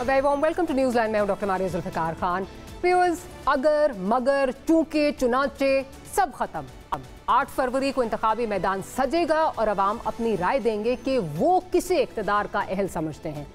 Very warm welcome to Newsland. मैं हूं doctor Maria Zulfiqar Khan. Viewers, अगर मगर चूंके चुनाचे सब खत्म। अब 8 फरवरी को इंतखाबी मैदान सजेगा और अवाम अपनी राय देंगे कि वो किसे इक़्तिदार का अहल समझते हैं।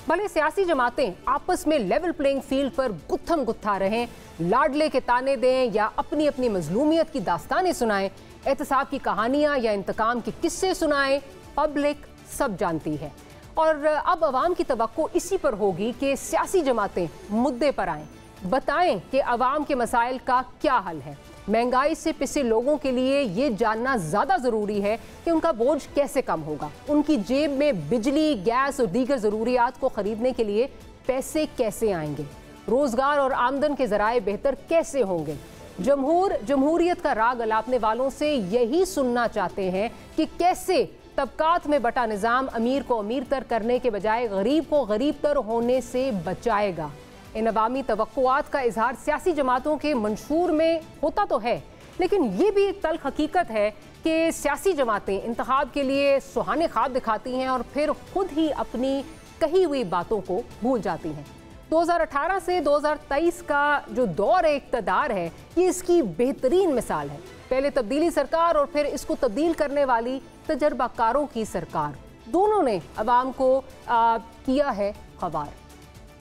भले सियासी जमातें आपस में लेवल प्लेइंग फील्ड पर गुत्थम गुत्था रहें, लाडले के ताने दें या अपनी अपनी मजलूमियत की दास्तानें सुनाएं, एहतसाब की कहानियां या इंतकाम के किस्से सुनाएं, पब्लिक सब जानती है। और अब अवाम की तवक्को इसी पर होगी कि सियासी जमातें मुद्दे पर आएं, बताएं कि अवाम के मसाइल का क्या हल है। महंगाई से पिसे लोगों के लिए ये जानना ज़्यादा ज़रूरी है कि उनका बोझ कैसे कम होगा, उनकी जेब में बिजली, गैस और दीगर ज़रूरियात को ख़रीदने के लिए पैसे कैसे आएंगे, रोज़गार और आमदन के ज़राए बेहतर कैसे होंगे। जमहूरियत का राग अलापने वालों से यही सुनना चाहते हैं कि कैसे तबकात में बटा निज़ाम अमीर को अमीर तर करने के बजाय गरीब को गरीब तर होने से बचाएगा। इन अवामी तवक्कुआत का इजहार सियासी जमातों के मंशूर में होता तो है, लेकिन ये भी एक तल्ख हकीकत है कि सियासी जमातें इंतखाब के लिए सुहाने ख्वाब दिखाती हैं और फिर खुद ही अपनी कही हुई बातों को भूल जाती हैं। 2018 से 2023 का जो दौर इक़्तिदार है, ये इसकी बेहतरीन मिसाल है। पहले तब्दीली सरकार और फिर इसको तब्दील करने वाली तजर्बाकारों की सरकार, दोनों ने अवाम को किया है खवार।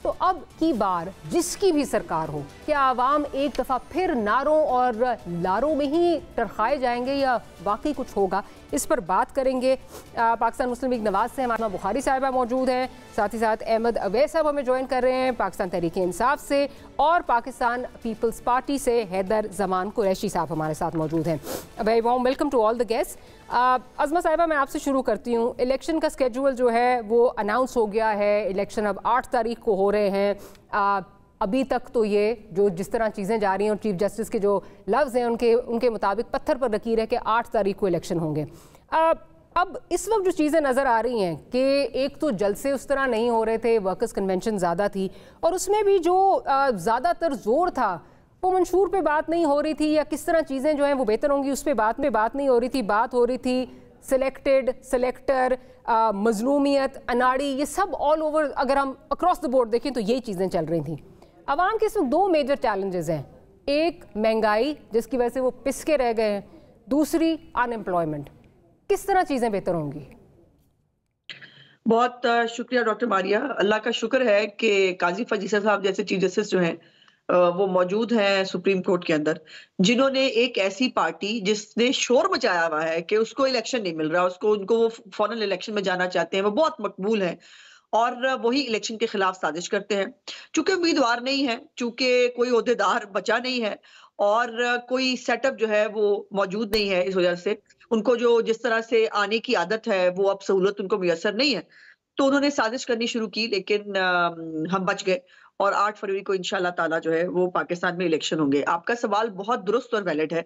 तो अब की बार जिसकी भी सरकार हो, क्या आवाम एक दफ़ा फिर नारों और लारों में ही टरखाए जाएंगे या वाकई कुछ होगा? इस पर बात करेंगे। पाकिस्तान मुस्लिम लीग नवाज से हमारा बुखारी साहिबा मौजूद हैं, साथ ही साथ अहमद अवैस साहब हमें ज्वाइन कर रहे हैं पाकिस्तान तहरीक इंसाफ से, और पाकिस्तान पीपल्स पार्टी से हैदर जमान कुरैशी साहब हमारे साथ मौजूद हैं। Very warm welcome to all the guest. Azma साहिबा, मैं आपसे शुरू करती हूँ। इलेक्शन का स्केड्यूल जो है वो अनाउंस हो गया है। इलेक्शन अब 8 तारीख को हो रहे हैं। अभी तक तो ये जो जिस तरह चीज़ें जा रही हैं और चीफ जस्टिस के जो लफ्ज़ हैं उनके मुताबिक पत्थर पर लकीर है कि 8 तारीख को इलेक्शन होंगे। अब इस वक्त जो चीज़ें नज़र आ रही हैं कि एक तो जलसे उस तरह नहीं हो रहे थे, वर्कर्स कन्वेंशन ज़्यादा थी, और उसमें भी जो ज़्यादातर जोर था वो मंशूर पे बात नहीं हो रही थी या किस तरह चीज़ें जो हैं वो बेहतर होंगी उस पर बात नहीं हो रही थी। बात हो रही थी सिलेक्टेड, सिलेक्टर, मजलूमियत, अनाड़ी, ये सब ऑल ओवर अगर हम अक्रॉस द बोर्ड देखें तो यही चीज़ें चल रही थी। आवाम के इसमें 2 मेजर चैलेंजेस हैं। एक महंगाई जिसकी वजह से वो पिस के रह गए हैं, दूसरी अनएम्प्लॉयमेंट। किस तरह चीज़ें बेहतर होंगी? बहुत शुक्रिया डॉक्टर मारिया। अल्लाह का शुक्र है कि काजी फजीसा साहब जैसे चीफ जस्टिस जो हैं वो मौजूद हैं सुप्रीम कोर्ट के अंदर, जिन्होंने एक ऐसी पार्टी जिसने शोर मचाया हुआ है कि उसको इलेक्शन नहीं मिल रहा, उनको वो फौरन इलेक्शन में जाना चाहते हैं, वो बहुत मकबूल है और वही इलेक्शन के खिलाफ साजिश करते हैं। चूंकि उम्मीदवार नहीं है, चूंकि कोई ओहदेदार बचा नहीं है और कोई सेटअप जो है वो मौजूद नहीं है, इस वजह से उनको जो जिस तरह से आने की आदत है वो अब सहूलत उनको मुयसर नहीं है, तो उन्होंने साजिश करनी शुरू की। लेकिन हम बच गए और 8 फरवरी को इंशाल्लाह ताला जो है वो पाकिस्तान में इलेक्शन होंगे। आपका सवाल बहुत दुरुस्त और वैलिड है,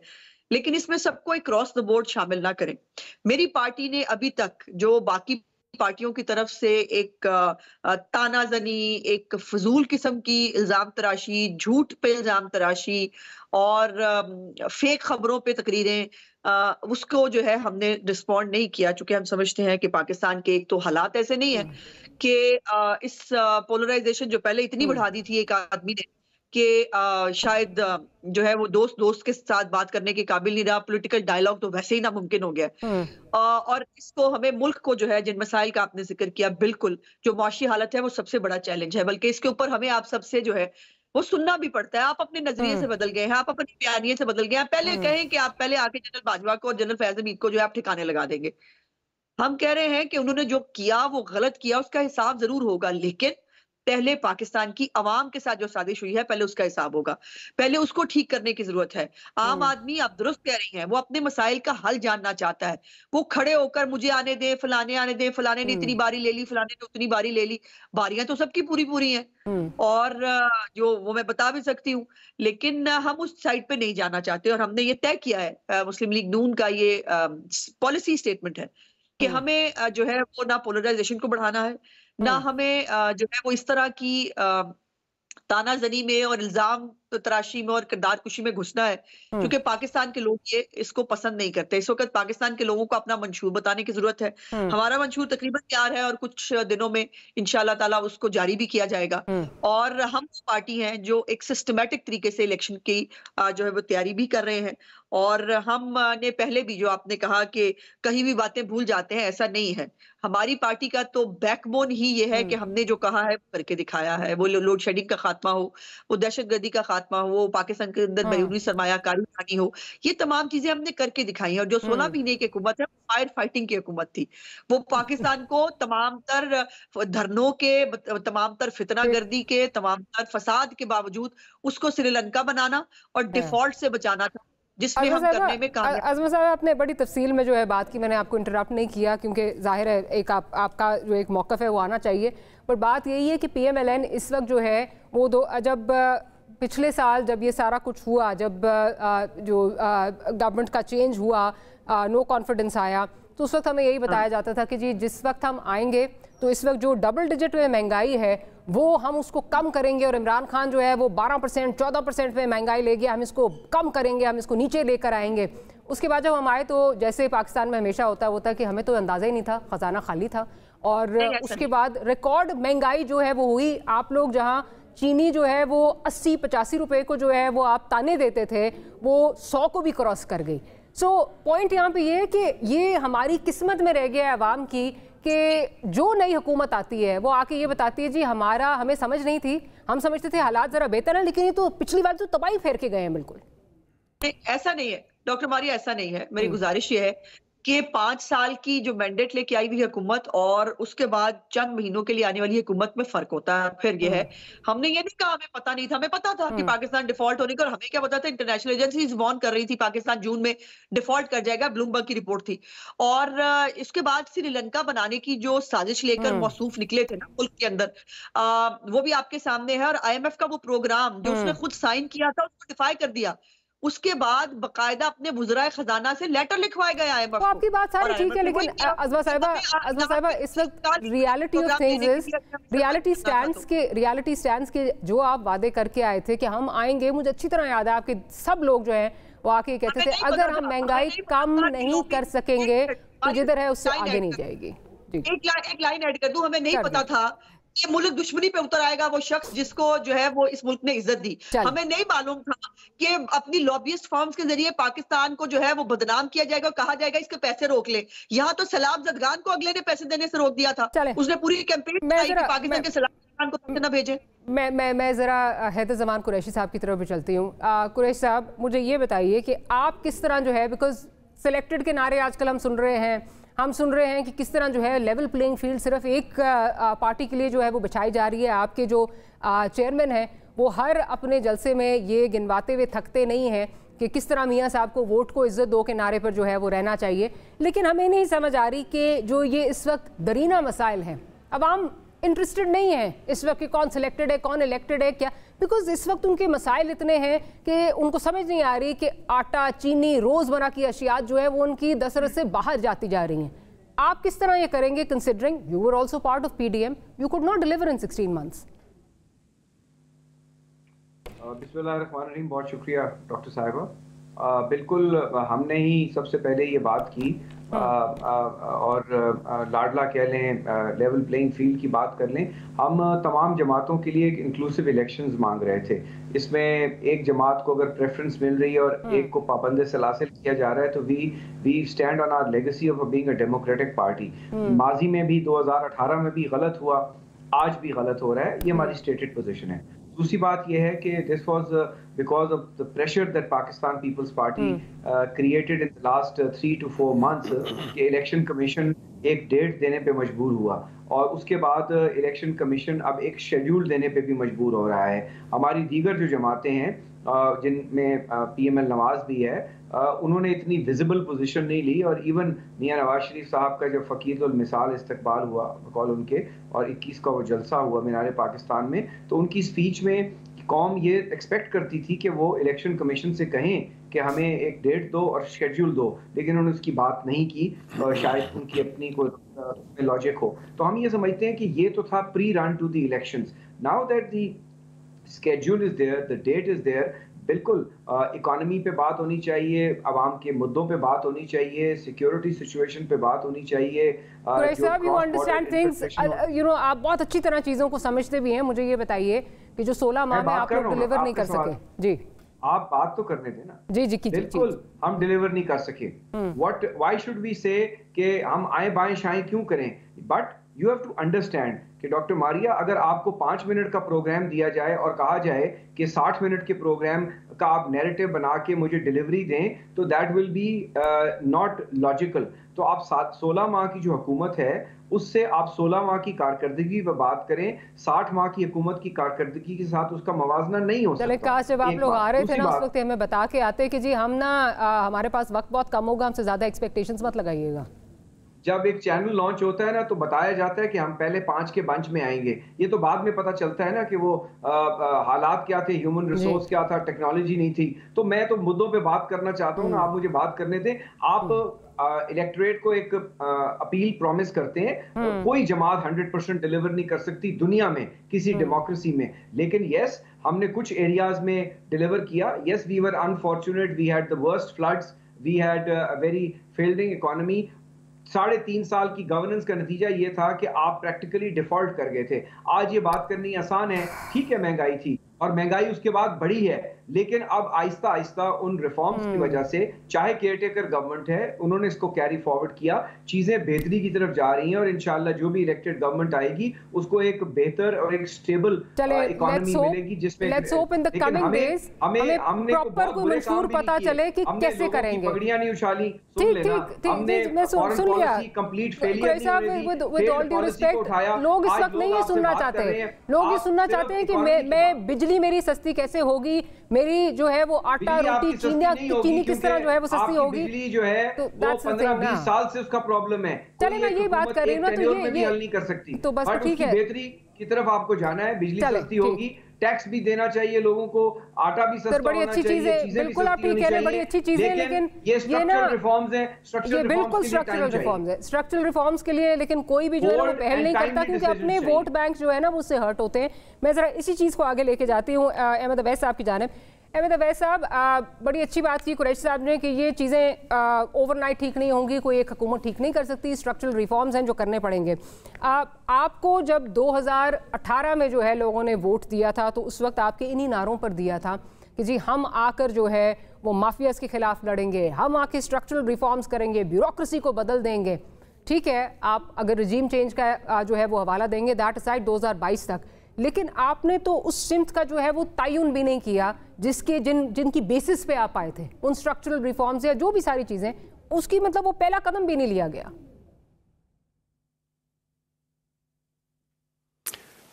लेकिन इसमें सबको एक क्रॉस द बोर्ड शामिल ना करें। मेरी पार्टी ने अभी तक जो बाकी पार्टियों की तरफ से एक तानाजनी, एक फजूल किस्म की इल्जाम तराशी, झूठ पे इल्जाम तराशी और फेक खबरों पे तकरीरें, उसको जो है हमने रिस्पॉन्ड नहीं किया, चूंकि हम समझते हैं कि पाकिस्तान के एक तो हालात ऐसे नहीं है कि इस पोलराइजेशन जो पहले इतनी बढ़ा दी थी एक आदमी ने कि शायद जो है वो दोस्त के साथ बात करने के काबिल नहीं रहा, पॉलिटिकल डायलॉग तो वैसे ही नामुमकिन हो गया। और इसको हमें मुल्क को जो है जिन मसाइल का आपने जिक्र किया, बिल्कुल जो मुआशी हालत है वो सबसे बड़ा चैलेंज है, बल्कि इसके ऊपर हमें आप सबसे जो है वो सुनना भी पड़ता है। आप अपने नजरिए से बदल गए हैं, आप अपने बयानिए से बदल गए हैं। पहले कहें कि आप पहले आके जनरल बाजवा को और जनरल फैज हमीद को जो है आप ठिकाने लगा देंगे। हम कह रहे हैं कि उन्होंने जो किया वो गलत किया, उसका हिसाब जरूर होगा, लेकिन पहले पाकिस्तान की आवाम के साथ जो साजिश हुई है पहले उसका हिसाब होगा, पहले उसको ठीक करने की जरूरत है। आम आदमी, आप दुरुस्त कह रही हैं, वो अपने मसाइल का हल जानना चाहता है। वो खड़े होकर मुझे आने दे, फलाने आने दे, फलाने ने इतनी बारी ले ली, फलाने ने उतनी बारी ले ली, बारियां तो सबकी पूरी पूरी हैं और जो वो मैं बता भी सकती हूँ, लेकिन हम उस साइड पे नहीं जाना चाहते और हमने ये तय किया है, मुस्लिम लीग नून का ये पॉलिसी स्टेटमेंट है कि हमें जो है वो ना पोलराइजेशन को बढ़ाना है, ना हमें जो है वो इस तरह की तानाजनी में और इल्जाम तराशी में और किरदार कुशी में घुसना है, क्योंकि पाकिस्तान के लोग इसको पसंद नहीं करते। इस वक्त पाकिस्तान के लोगों को अपना मंशूर बताने की जरूरत है। हमारा मंशूर तकरीबन तैयार है और कुछ दिनों में इंशाल्लाह ताला उसको जारी भी किया जाएगा। और हम पार्टी हैं जो एक सिस्टमैटिक तरीके से इलेक्शन की जो है वो तैयारी भी कर रहे हैं। और हमने पहले भी, जो आपने कहा कि कहीं भी बातें भूल जाते हैं, ऐसा नहीं है। हमारी पार्टी का तो बैकबोन ही ये है कि हमने जो कहा है करके दिखाया है। वो लोड शेडिंग का खात्मा हो, वो दहशतगर्दी का खात्मा हो, वो पाकिस्तान के अंदर बैरूनी सरमायाकारी आनी हो, ये तमाम चीजें हमने करके दिखाई हैं। और जो 16 महीने की हुकूमत है, फायर फाइटिंग की हुकूमत थी। वो पाकिस्तान को तमाम तर धरनों के, तमाम तर फितनागर्दी के, तमाम तर फसाद के बावजूद उसको श्रीलंका बनाना और डिफॉल्ट से बचाना था, जिसमें हम करने में कामयाब। अज़मा साहब, आपने बड़ी तफसील में जो है बात की, मैंने आपको इंटरप्ट नहीं किया क्योंकि जाहिर है एक आपका जो एक मौक़िफ़ है वो आना चाहिए। पर बात यही है कि PMLN इस वक्त जो है वो जब पिछले साल जब ये सारा कुछ हुआ, जब जो गवर्नमेंट का चेंज हुआ, नो कॉन्फिडेंस आया, तो उस वक्त हमें यही बताया जाता था कि जी जिस वक्त हम आएंगे तो इस वक्त जो डबल डिजिट में महंगाई है वो हम उसको कम करेंगे। और इमरान खान जो है वो 12% 14% में महंगाई ले गया, हम इसको कम करेंगे, हम इसको नीचे लेकर आएंगे। उसके बाद जब हम आए तो जैसे पाकिस्तान में हमेशा होता कि हमें तो अंदाज़ा ही नहीं था, ख़जाना खाली था। और उसके बाद रिकॉर्ड महंगाई जो है वो हुई। आप लोग जहाँ चीनी जो है वो 80-85 रुपए को जो है वो आप ताने देते थे, वो 100 को भी क्रॉस कर गई। सो पॉइंट यहाँ पे ये है कि ये हमारी किस्मत में रह गया है अवाम की कि जो नई हुकूमत आती है वो आके ये बताती है जी हमें समझ नहीं थी, हम समझते थे हालात जरा बेहतर है, लेकिन ये तो पिछली बार तो तबाही फेर के गए हैं। बिल्कुल ऐसा नहीं है डॉक्टर मारिया, ऐसा नहीं है। मेरी गुजारिश ये है कि 5 साल की जो मैंडेट लेके आई हुई हुकूमत और उसके बाद चंद महीनों के लिए आने वाली हुकूमत में फर्क होता है। फिर ये है, हमने ये नहीं कहा हमें पता नहीं था, हमें पता था कि पाकिस्तान डिफॉल्ट होने का। और हमें क्या पता था, इंटरनेशनल एजेंसीज वार्न कर रही थी पाकिस्तान जून में डिफॉल्ट कर जाएगा, ब्लूमबर्ग की रिपोर्ट थी। और इसके बाद श्रीलंका बनाने की जो साजिश लेकर मौसूफ निकले थे ना मुल्क के अंदर, वो भी आपके सामने है। और IMF का वो प्रोग्राम जो उसने खुद साइन किया था उसको डिफाई कर दिया। उसके बाद बकायदा अपने वुज़राए खजाना से लेटर लिखवाए गए IMF को। आपकी बात सारी ठीक है, लेकिन अज़मा साहिबा इस वक्त reality of things is, reality stands के जो आप वादे करके आए थे कि हम आएंगे, मुझे अच्छी तरह याद है आपके सब लोग जो हैं वो आके कहते थे अगर हम महंगाई कम नहीं कर सकेंगे तो जिधर है उससे आगे नहीं जाएगी। एक लाइन ऐड कर दूं, हमें नहीं पता था ये मुल्क दुश्मनी पे उतर आएगा वो शख्स जिसको जो है वो इस मुल्क ने इज्जत दी। हमें नहीं मालूम था कि अपनी लॉबियस्ट फर्म्स के जरिए पाकिस्तान को जो है वो बदनाम किया जाएगा, कहा जाएगा इसके पैसे रोक ले। यहाँ तो सलाम जदगान को अगले ने पैसे देने से रोक दिया था। उसने पूरी कैंपेन चलाई कि पाकिस्तान के सलाम जदगान को पैसे न भेजे। मैं जरा हैदर जमान कुरैशी साहब की तरफ भी चलती हूँ। कुरैशी साहब, मुझे ये बताइए कि आप किस तरह जो है, बिकॉज सिलेक्टेड के नारे आजकल हम सुन रहे हैं कि किस तरह जो है लेवल प्लेइंग फील्ड सिर्फ एक पार्टी के लिए जो है वो बिछाई जा रही है। आपके जो चेयरमैन हैं वो हर अपने जलसे में ये गिनवाते हुए थकते नहीं हैं कि किस तरह मियाँ साहब को वोट को इज्जत दो के नारे पर जो है वो रहना चाहिए। लेकिन हमें नहीं समझ आ रही कि जो ये इस वक्त दरीना मसाइल हैं, अवाम इंटरेस्टेड नहीं है इस वक्त कि कौन सिलेक्टेड है, कौन इलेक्टेड है, क्या, बिकॉज इस वक्त उनके मसाइल इतने हैं कि उनको समझ नहीं आ रही कि आटा, चीनी, रोज़मर्रा की अशियात जो है वो उनकी दस्तरस से बाहर जाती जा रही हैं। आप किस तरह ये करेंगे, considering you were also part of PDM, you could not deliver in 16 months? बिस्मिल्लाहिर्रहमानिर्रहीम, बहुत शुक्रिया डॉक्टर साहिबा। बिल्कुल हमने ही सबसे पहले ये बात की और लाडला कह लें, लेवल प्लेइंग फील्ड की बात कर लें। हम तमाम जमातों के लिए एक इंक्लूसिव इलेक्शंस मांग रहे थे। इसमें एक जमात को अगर प्रेफरेंस मिल रही है और एक को पाबंद सलासिल किया जा रहा है तो we stand on our legacy of being a democratic party. माजी में भी 2018 में भी गलत हुआ, आज भी गलत हो रहा है, ये हमारी स्टेटेड पोजीशन है। दूसरी बात यह है कि this was because of the pressure that Pakistan Peoples Party created in the last 3 to 4 months कि इलेक्शन कमीशन एक डेट देने पे मजबूर हुआ और उसके बाद इलेक्शन कमीशन अब एक शेड्यूल देने पे भी मजबूर हो रहा है। हमारी दीगर जो जमातें हैं जिनमें PML नवाज भी है, उन्होंने इतनी विजिबल पोजीशन नहीं ली। और इवन मियां नवाज शरीफ साहब का जब फ़कीरुल मिसाल इस्तकबाल हुआ बकौल उनके और 21 का वो जलसा हुआ मीनार पाकिस्तान में, तो उनकी स्पीच में कौम ये एक्सपेक्ट करती थी कि वो इलेक्शन कमीशन से कहें कि हमें एक डेट दो और शेड्यूल दो, लेकिन उन्होंने उसकी बात नहीं की और शायद उनकी अपनी कोई लॉजिक हो। तो हम ये समझते हैं कि ये तो था pre run to the elections. Now that the schedule is there, the date is there. बिल्कुल इकोनॉमी पे बात होनी चाहिए, आवाम के मुद्दों पे बात होनी चाहिए, सिक्योरिटी सिचुएशन पे बात होनी चाहिए। साहब, you understand things, you know, आप बहुत अच्छी तरह चीज़ों को समझते भी हैं। मुझे ये बताइए कि जो 16 माह में आप लोग डिलीवर नहीं कर सके। जी, आप बात तो करने देना। जी जी, बिल्कुल हम डिलीवर नहीं कर सके। व्हाई शुड वी से कि हम आए बाएं शाएं क्यों करें? But you have to understand कि डॉक्टर मारिया, अगर आपको 5 मिनट का प्रोग्राम दिया जाए और कहा जाए कि 60 मिनट के प्रोग्राम का आप नैरेटिव बना के मुझे डिलीवरी दें, तो that will be not logical. तो आप 16 माह की जो हुकूमत है उससे आप 16 माह की कारकर्दगी पर बात करें, 60 माह की हुकूमत की कारकर्दगी के साथ उसका मवाजना नहीं हो सकता। चले काश जब आप लोग आ रहे थे ना, उस वक्त हमें बता के आते कि जी हम ना हमारे पास वक्त बहुत कम होगा, हमसे ज्यादा एक्सपेक्टेशंस मत लगाइएगा। जब एक चैनल लॉन्च होता है ना तो बताया जाता है कि हम पहले 5 के बंच में आएंगे। ये तो बाद में पता चलता है ना कि वो हालात क्या थे, ह्यूमन रिसोर्स क्या था, टेक्नोलॉजी नहीं थी। तो मैं तो मुद्दों पे बात करना चाहता हूँ ना, आप मुझे बात करने दें। आप इलेक्टोरेट को एक अपील प्रॉमिस करते हैं, कोई जमात 100% डिलीवर नहीं कर सकती दुनिया में किसी डेमोक्रेसी में, लेकिन यस हमने कुछ एरियाज में डिलीवर किया। Yes, we were unfortunate, we had the worst floods, we had a very failing economy. 3.5 साल की गवर्नेंस का नतीजा ये था कि आप प्रैक्टिकली डिफॉल्ट कर गए थे। आज ये बात करनी आसान है, ठीक है महंगाई थी और महंगाई उसके बाद बढ़ी है, लेकिन अब आहिस्ता आहिस्ता उन रिफॉर्म्स की वजह से, चाहे केयरटेकर गवर्नमेंट है, उन्होंने इसको कैरी फॉरवर्ड किया, चीजें बेहतरी की तरफ जा रही हैं और इंशाल्लाह जो भी इलेक्टेड गवर्नमेंट आएगी उसको एक बेहतर और एक स्टेबल इकोनॉमी मिलेगी, जिसमें let's hope in the coming days हमें प्रॉपर कोई मंशूर पता चले कि कैसे करेंगे। पगड़ियां नहीं उछाली, ठीक, मैं सुन लिया कंप्लीट फेलियर नहीं, विद ऑल ड्यू रिस्पेक्ट, लोग इस वक्त नहीं ये सुनना चाहते। लोग ये सुनना चाहते हैं कि मैं बिजली मेरी सस्ती कैसे होगी, मेरी जो है वो आटा रोटी चीनी किस तरह जो है वो सस्ती होगी। बिजली जो है तो 15-20 साल से उसका प्रॉब्लम है। चले मैं ये बात कर रही हूँ ना, तो ये हल नहीं कर सकती, तो बस ठीक है, बेहतरी की तरफ आपको जाना है। बिजली सस्ती होगी, टैक्स भी देना चाहिए लोगों को, आटा भी सस्ता बड़ी अच्छी चीज है, बिल्कुल आप ठीक कह रहे हैं, बड़ी अच्छी चीज है, लेकिन ये स्ट्रक्चरल रिफॉर्म्स हैं, ये बिल्कुल स्ट्रक्चरल रिफॉर्म्स है, स्ट्रक्चरल रिफॉर्म्स के लिए। लेकिन कोई भी जो है वो पहल नहीं करता, क्योंकि अपने वोट बैंक जो है ना वो उससे हर्ट होते हैं। मैं जरा इसी चीज को आगे लेके जाती हूँ अहमद अवैस साहब की जानिब। अहमद अवैस साहब, बड़ी अच्छी बात की कुरैशी साहब ने कि ये चीज़ें ओवरनाइट ठीक नहीं होंगी, कोई एक हुकूमत ठीक नहीं कर सकती, स्ट्रक्चरल रिफॉर्म्स हैं जो करने पड़ेंगे। आपको जब 2018 में जो है लोगों ने वोट दिया था, तो उस वक्त आपके इन्हीं नारों पर दिया था कि जी हम आकर जो है वो माफियाज के खिलाफ लड़ेंगे, हम आके स्ट्रक्चरल रिफॉर्म्स करेंगे, ब्यूरोक्रेसी को बदल देंगे। ठीक है, आप अगर रिजीम चेंज का जो है वो हवाला देंगे दैट असाइड 2022 तक, लेकिन आपने तो उस सिमत का जो है वो तयन भी नहीं किया जिनकी बेसिस पे आप आए थे, उन स्ट्रक्चरल रिफॉर्म्स या जो भी सारी चीजें, उसकी मतलब वो पहला कदम भी नहीं लिया गया।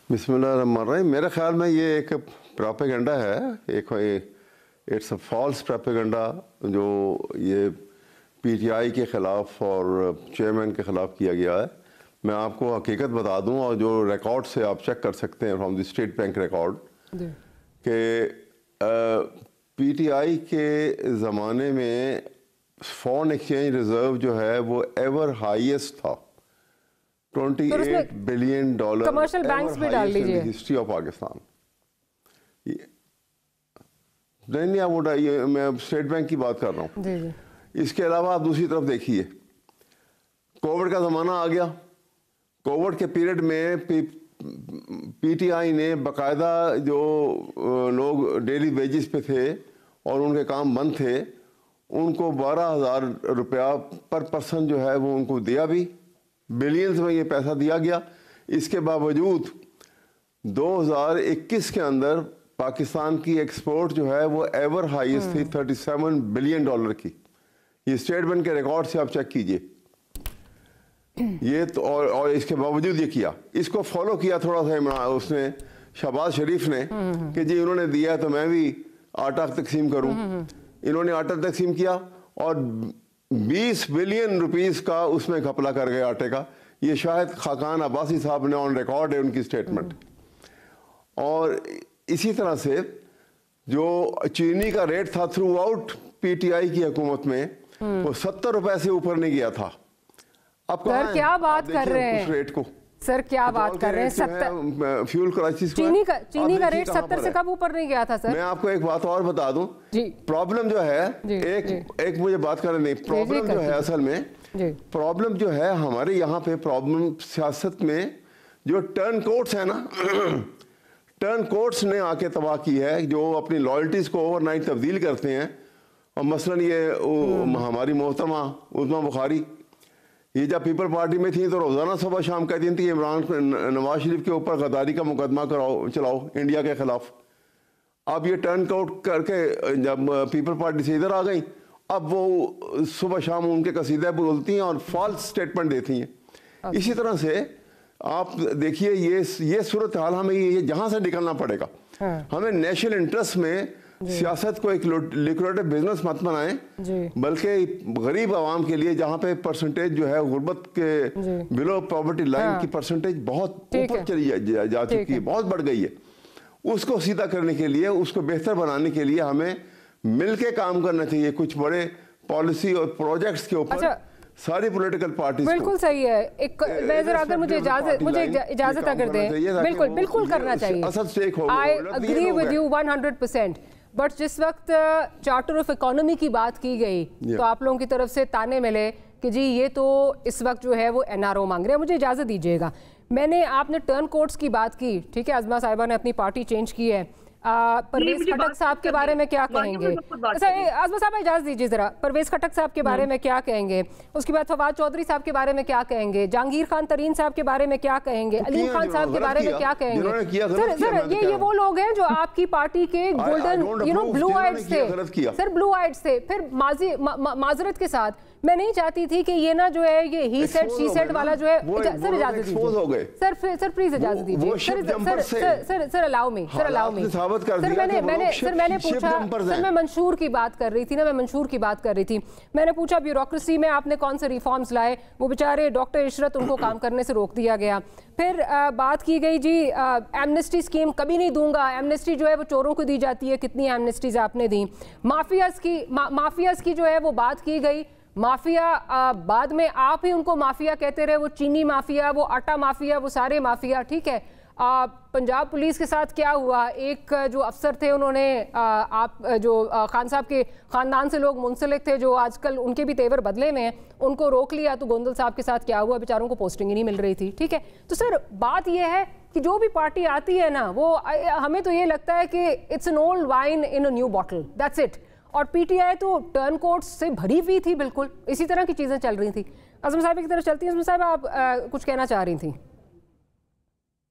बिस्मिल्लाहिर्रहमानिर्रहीम। मेरे ख्याल में ये एक प्रोपेगेंडा है, इट्स अ फॉल्स प्रोपेगेंडा जो ये पीटीआई के ख़िलाफ़ और चेयरमैन के ख़िलाफ़ किया गया है। मैं आपको हकीकत बता दूं, और जो रिकॉर्ड से आप चेक कर सकते हैं from the state bank record, कि पीटीआई के ज़माने में फॉरेन एक्सचेंज रिजर्व जो है वो एवर हाईएस्ट था, $28 बिलियन कमर्शियल बैंक्स भी डाल लीजिए हिस्ट्री ऑफ पाकिस्तान। नहीं, मैं स्टेट बैंक की बात कर रहा हूँ। इसके अलावा आप दूसरी तरफ देखिए, कोविड का ज़माना आ गया। कोविड के पीरियड में पीटीआई ने बाकायदा जो लोग डेली वेजेस पे थे और उनके काम बंद थे, उनको 12,000 रुपया पर पर्सन जो है वो उनको दिया भी, बिलियंस में ये पैसा दिया गया। इसके बावजूद 2021 के अंदर पाकिस्तान की एक्सपोर्ट जो है वो एवर हाईएस्ट थी, $37 बिलियन की। ये स्टेट बैंक के रिकॉर्ड से आप चेक कीजिए। ये तो और इसके बावजूद ये किया, इसको फॉलो किया थोड़ा सा उसने, शहबाज शरीफ ने, कि जी उन्होंने दिया तो मैं भी आटा तकसीम करूं। इन्होंने आटा तकसीम किया और 20 बिलियन रुपीस का उसमें घपला कर गए आटे का। ये शायद खाकान अब्बासी साहब ने ऑन रिकॉर्ड है उनकी स्टेटमेंट। और इसी तरह से जो चीनी का रेट था थ्रू आउट पीटीआई की हुकूमत में, वो 70 रुपए से ऊपर नहीं गया था। सर क्या बात कर रहे हैं, उस रेट को सर क्या बात कर रहे हैं, 70 फ्यूल क्राइसिस चीनी का रेट 70 से कब ऊपर नहीं गया था सर? मैं आपको एक बात और बता दूं जी, प्रॉब्लम जो है एक मुझे बात करने नहीं, प्रॉब्लम जो है असल में प्रॉब्लम जो है हमारे यहाँ पे प्रॉब्लम सियासत में जो टर्न कोर्ट्स है ना टर्न कोर्ट्स ने आके तबाह की है, जो अपनी लॉयल्टीज को ओवरनाइट तब्दील करते हैं। और मसलन ये हमारी मोहतरमा उस्मा बुखारी ये जब पीपल पार्टी में थी तो रोजाना सुबह शाम कहती थी नवाज शरीफ के ऊपर गद्दारी का मुकदमा चलाओ इंडिया के खिलाफ। अब ये टर्न आउट करके जब पीपल पार्टी से इधर आ गई, अब वो सुबह शाम उनके कसीदे बोलती हैं और फॉल्स स्टेटमेंट देती हैं। इसी तरह से आप देखिए ये सूरत हाल हमें ये जहां से निकलना पड़ेगा। हमें नेशनल इंटरेस्ट में सियासत को एक लिक्विडेटिव बिजनेस मत बनाएं, बल्कि गरीब आवाम के लिए जहां पे परसेंटेज जो है गुर्बत के बिलो पॉवर्टी लाइन की परसेंटेज बहुत ऊपर चली जा चुकी है, बहुत बढ़ गई है, उसको सीधा करने के लिए, उसको बेहतर बनाने के लिए हमें मिलके काम करना चाहिए। कुछ बड़े पॉलिसी और प्रोजेक्ट्स के ऊपर सारी पॉलिटिकल पार्टीज। बिल्कुल सही है। एक जरा अगर मुझे इजाजत अगर दें, बिल्कुल करना चाहिए। I agree with you 100%। But जिस वक्त चार्टर ऑफ इकोनॉमी की बात की गई तो आप लोगों की तरफ से ताने मिले कि जी ये तो इस वक्त जो है वो एनआरओ मांग रहे हैं। मुझे इजाज़त दीजिएगा, आपने टर्न कोर्ट्स की बात की, ठीक है, अज़मा साहिबा ने अपनी पार्टी चेंज की है। परवेज खटक साहब के बारे में क्या कहेंगे? अज़मा साहब इजाज़त दीजिए ज़रा, परवेज खटक साहब के बारे में क्या कहेंगे? उसके बाद फवाद चौधरी साहब के बारे में क्या कहेंगे? जहांगीर खान तरीन साहब के बारे में क्या कहेंगे? अलीम खान साहब के बारे में क्या कहेंगे? सर ये वो लोग हैं जो आपकी पार्टी के गोल्डन ब्लू आइड्स थे सर, ब्लू आइड्स थे। फिर माजरत के साथ मैं नहीं चाहती थी कि ये ना जो है ये ही सेड शी सेड वाला जो है। सर इजाजत दीजिए सर प्लीज इजाजत दीजिए सर अलाउ मी मैंने पूछा सर, मैं मंशूर की बात कर रही थी मैंने पूछा ब्यूरोक्रेसी में आपने कौन से रिफॉर्म्स लाए, वो बेचारे डॉक्टर इशरत उनको काम करने से रोक दिया गया। फिर बात की गई जी एमनेस्टी स्कीम कभी नहीं दूंगा, एमनेस्टी जो है वो चोरों को दी जाती है, कितनी एमनेस्टीज आपने दी। माफियाज की जो है वो बात की गई, माफिया बाद में आप ही उनको माफिया कहते रहे, वो चीनी माफिया, वो आटा माफिया, वो सारे माफिया, ठीक है। पंजाब पुलिस के साथ क्या हुआ, एक जो अफसर थे उन्होंने खान साहब के खानदान से लोग मुंसलिक थे जो आजकल उनके भी तेवर बदले में हैं, उनको रोक लिया। तो गोंदल साहब के साथ क्या हुआ, बेचारों को पोस्टिंग ही नहीं मिल रही थी, ठीक है। तो सर बात यह है कि जो भी पार्टी आती है ना, वो हमें तो ये लगता है कि it's an old wine in a new bottle, that's it. और पीटीआई तो टर्न कोर्ट्स से भरी हुई थी, बिल्कुल इसी तरह की चीजें चल रही थी। अज़मा साहिबा की तरफ चलती हैं। अज़मा साहिबा आप कुछ कहना चाह रही थी?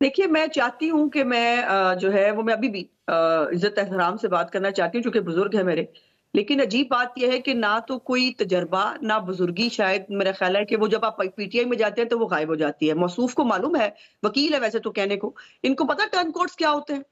देखिए, मैं चाहती हूं कि मैं जो है वो मैं अभी भी इज्जत एहतराम से बात करना चाहती हूँ, चूंकि बुजुर्ग है मेरे। लेकिन अजीब बात यह है कि ना तो कोई तजर्बा ना बुजुर्गी, शायद मेरा ख्याल है कि वो जब आप पीटीआई में जाते हैं तो वो गायब हो जाती है। मौसूफ को मालूम है, वकील है वैसे तो कहने को, इनको पता टर्न कोर्ट्स क्या होते हैं,